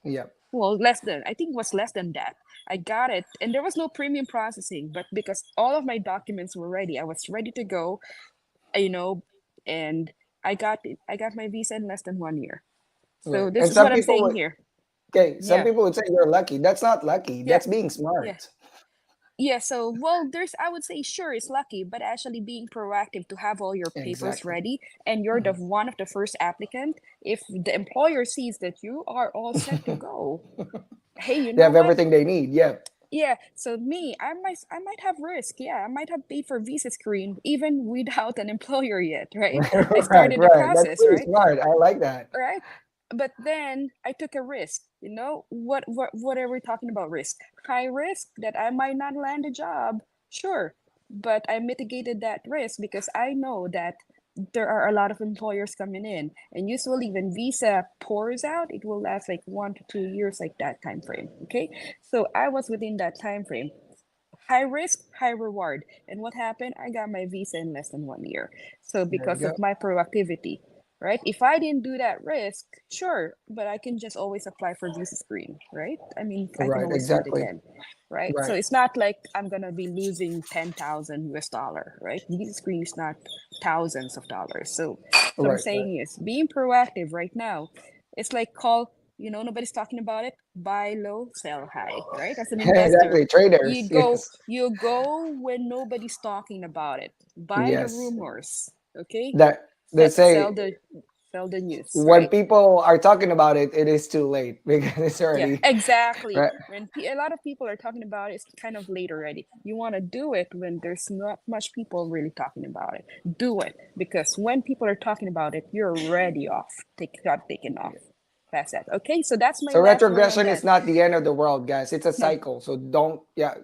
Yep. Well, less than, I think it was less than that. I got it, and there was no premium processing, but because all of my documents were ready, I was ready to go, you know, and I got my visa in less than 1 year. So Right. this And is some what I'm people saying would. here. Okay. Some Yeah, people would say you're lucky. That's not lucky. yeah, That's being yeah. smart. Yeah, so well, I would say sure it's lucky, but actually being proactive to have all your papers Exactly. ready and you're the one of the first applicant, if the employer sees that you are all set to go, hey, you They know have what? everything they need. Yeah. Yeah, so me, I might have risk. Yeah, I might have paid for visa screen even without an employer yet, right? I Right, started the right. That's process, pretty right? smart. I like that. Right? But then I took a risk. You know, what are we talking about risk? High risk that I might not land a job. Sure. But I mitigated that risk because I know that there are a lot of employers coming in, and usually when visa pours out, it will last like 1 to 2 years, like that time frame. Okay, so I was within that time frame. High risk, high reward. And what happened? I got my visa in less than 1 year. So There you because go. of my proactivity, right? If I didn't do that risk, sure, but I can just always apply for visa screen, right? I mean, I can Right. always do it Exactly. again, right? So Right. it's not like I'm gonna be losing 10,000 US dollar, right? Visa screen is not thousands of dollars. So what I'm Right. Right. saying is being proactive right now. It's like nobody's talking about it. Buy low, sell high, right? As an investor, Exactly. Traders. you go Yes. you go when nobody's talking about it. Buy the Yes. rumors, okay? That they Sell say the news, when right? people are talking about it, it is too late because it's Yeah, already exactly. right. When a lot of people are talking about it, it's kind of late already. You want to do it when there's not much people really talking about it. Do it because when people are talking about it, you're already off. Got taken off. That's that. Okay, so that's my So last word on retrogression is that. not the end of the world, guys. It's a No, cycle. So don't, yeah,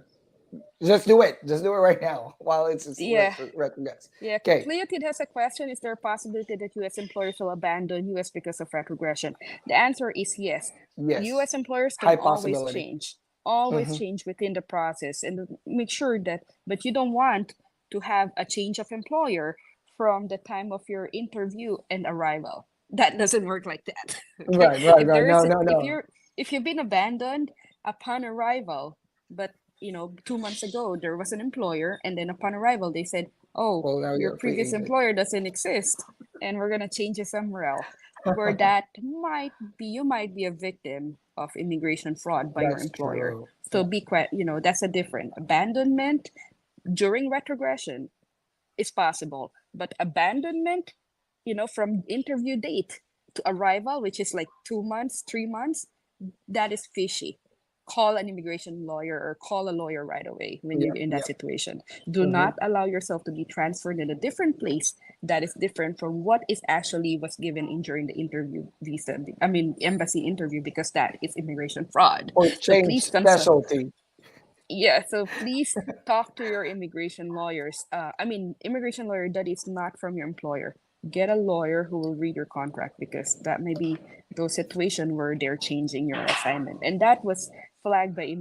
just do it. Just do it right now while it's yeah, retrogress. yeah. Okay. Cleotid has a question. Is there a possibility that U.S. employers will abandon U.S. because of retrogression? The answer is yes. Yes. U.S. employers can High possibility. always Hmm. change within the process, and make sure that, but you don't want to have a change of employer from the time of your interview and arrival. That doesn't work like that. Okay. Right, right, If right. there is, No, no, no. if you've been abandoned upon arrival, but 2 months ago there was an employer, and then upon arrival they said, oh, Well, now your you're a free previous agent. employer doesn't exist, and we're gonna change you somewhere else. Where that might be, you might be a victim of immigration fraud by your That's employer. true. So Yeah. be quiet. That's a different abandonment during retrogression is possible, but abandonment, from interview date to arrival, which is like 2 months, 3 months, that is fishy. Call an immigration lawyer or call a lawyer right away when you're Yep, in that yep. situation. Do Hmm. not allow yourself to be transferred in a different place that is different from what is actually was given in during the interview visa. I mean, embassy interview, because that is immigration fraud. Or So change please consult. specialty. Yeah, so please talk to your immigration lawyers. Immigration lawyer that is not from your employer. Get a lawyer who will read your contract, because that may be those situation where they're changing your assignment, and that was flagged by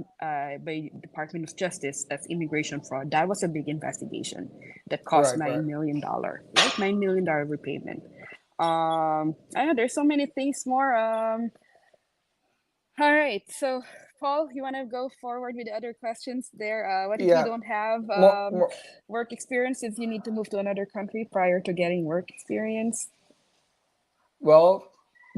Department of Justice as immigration fraud. That was a big investigation that cost Right, right. $9 million, right? $9 million repayment. I know there's so many things more. All right. So, Paul, you want to go forward with the other questions there? What if you Yeah. don't have More, work experience? If you need to move to another country prior to getting work experience? well,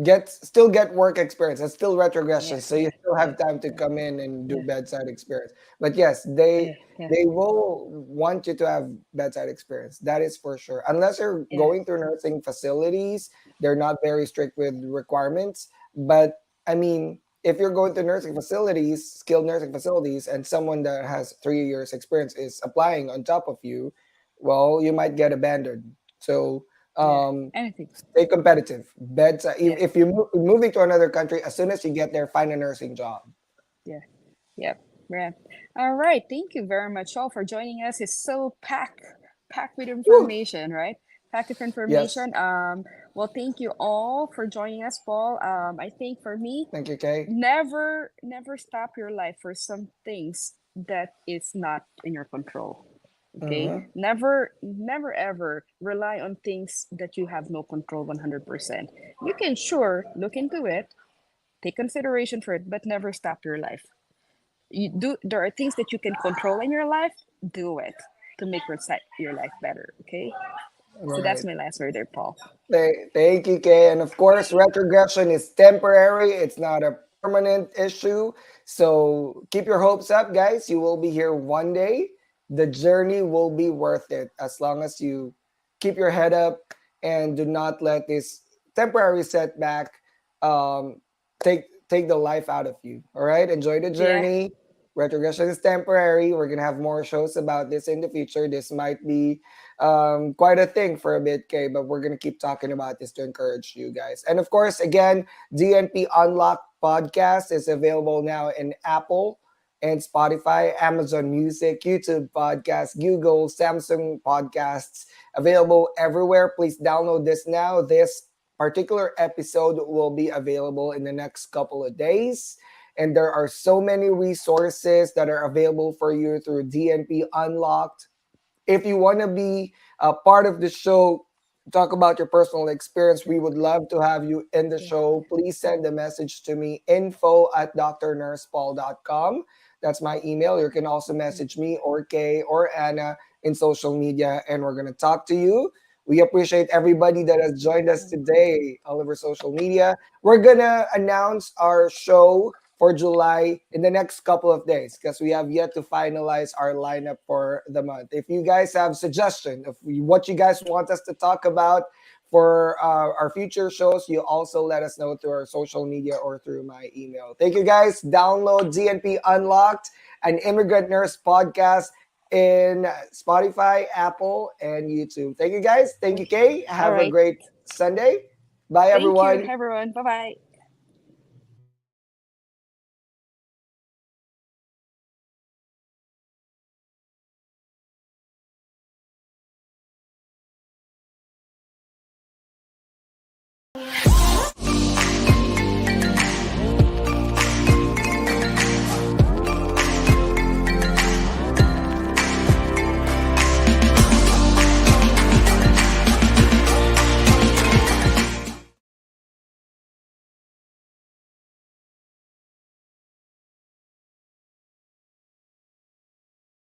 get work experience. That's still retrogression, Yeah, so you yeah, still yeah, have time to yeah, come in and do yeah, bedside experience. But yes, yeah, yeah, they will want you to have bedside experience. That is for sure. Unless you're yeah, going through nursing facilities, they're not very strict with requirements. But I mean, if you're going to nursing facilities, skilled nursing facilities, and someone that has 3 years experience is applying on top of you, well, you might get abandoned. So yeah. um, Anything. stay competitive. Beds. Yeah, If you moving to another country, as soon as you get there, find a nursing job. yeah, yeah. Right. All right. Thank you very much all for joining us. It's so packed with Woo! information, right? Packed with Yes. information. Well, thank you all for joining us, Paul. I think for me, Thank you, Kay. never stop your life for some things that is not in your control. Okay, Mm-hmm. never ever rely on things that you have no control 100%. You can sure look into it, take consideration for it, but never stop your life. There are things that you can control in your life. Do it to make your life better. Okay, so that's Right. my last word there, Paul. Thank you, Kay. And of course, retrogression is temporary. It's not a permanent issue. So keep your hopes up, guys. You will be here one day. The journey will be worth it as long as you keep your head up and do not let this temporary setback um, take the life out of you. All right. Enjoy the Yeah, journey. Retrogression is temporary. We're gonna have more shows about this in the future. This might be quite a thing for a bit, Kay, but we're going to keep talking about this to encourage you guys. And of course, again, DNP Unlocked podcast is available now in Apple and Spotify, Amazon Music, YouTube Podcasts, Google, Samsung Podcasts, available everywhere. Please download this now. This particular episode will be available in the next couple of days. And there are so many resources that are available for you through DNP Unlocked. If you want to be a part of the show, talk about your personal experience, we would love to have you in the Yeah. show. Please send a message to me, info@drnursepaul.com. That's my email. You can also message me or Kay or Anna in social media, and we're going to talk to you. We appreciate everybody that has joined us today all over social media. We're going to announce our show for July in the next couple of days because we have yet to finalize our lineup for the month. If you guys have suggestion of what you guys want us to talk about for our future shows, you also let us know through our social media or through my email. Thank you guys. Download DNP Unlocked, an immigrant nurse podcast in Spotify, Apple, and YouTube. Thank you guys. Thank you, Kay. All Have a right. great Sunday. Bye, Thank you, everyone. everyone. Bye bye.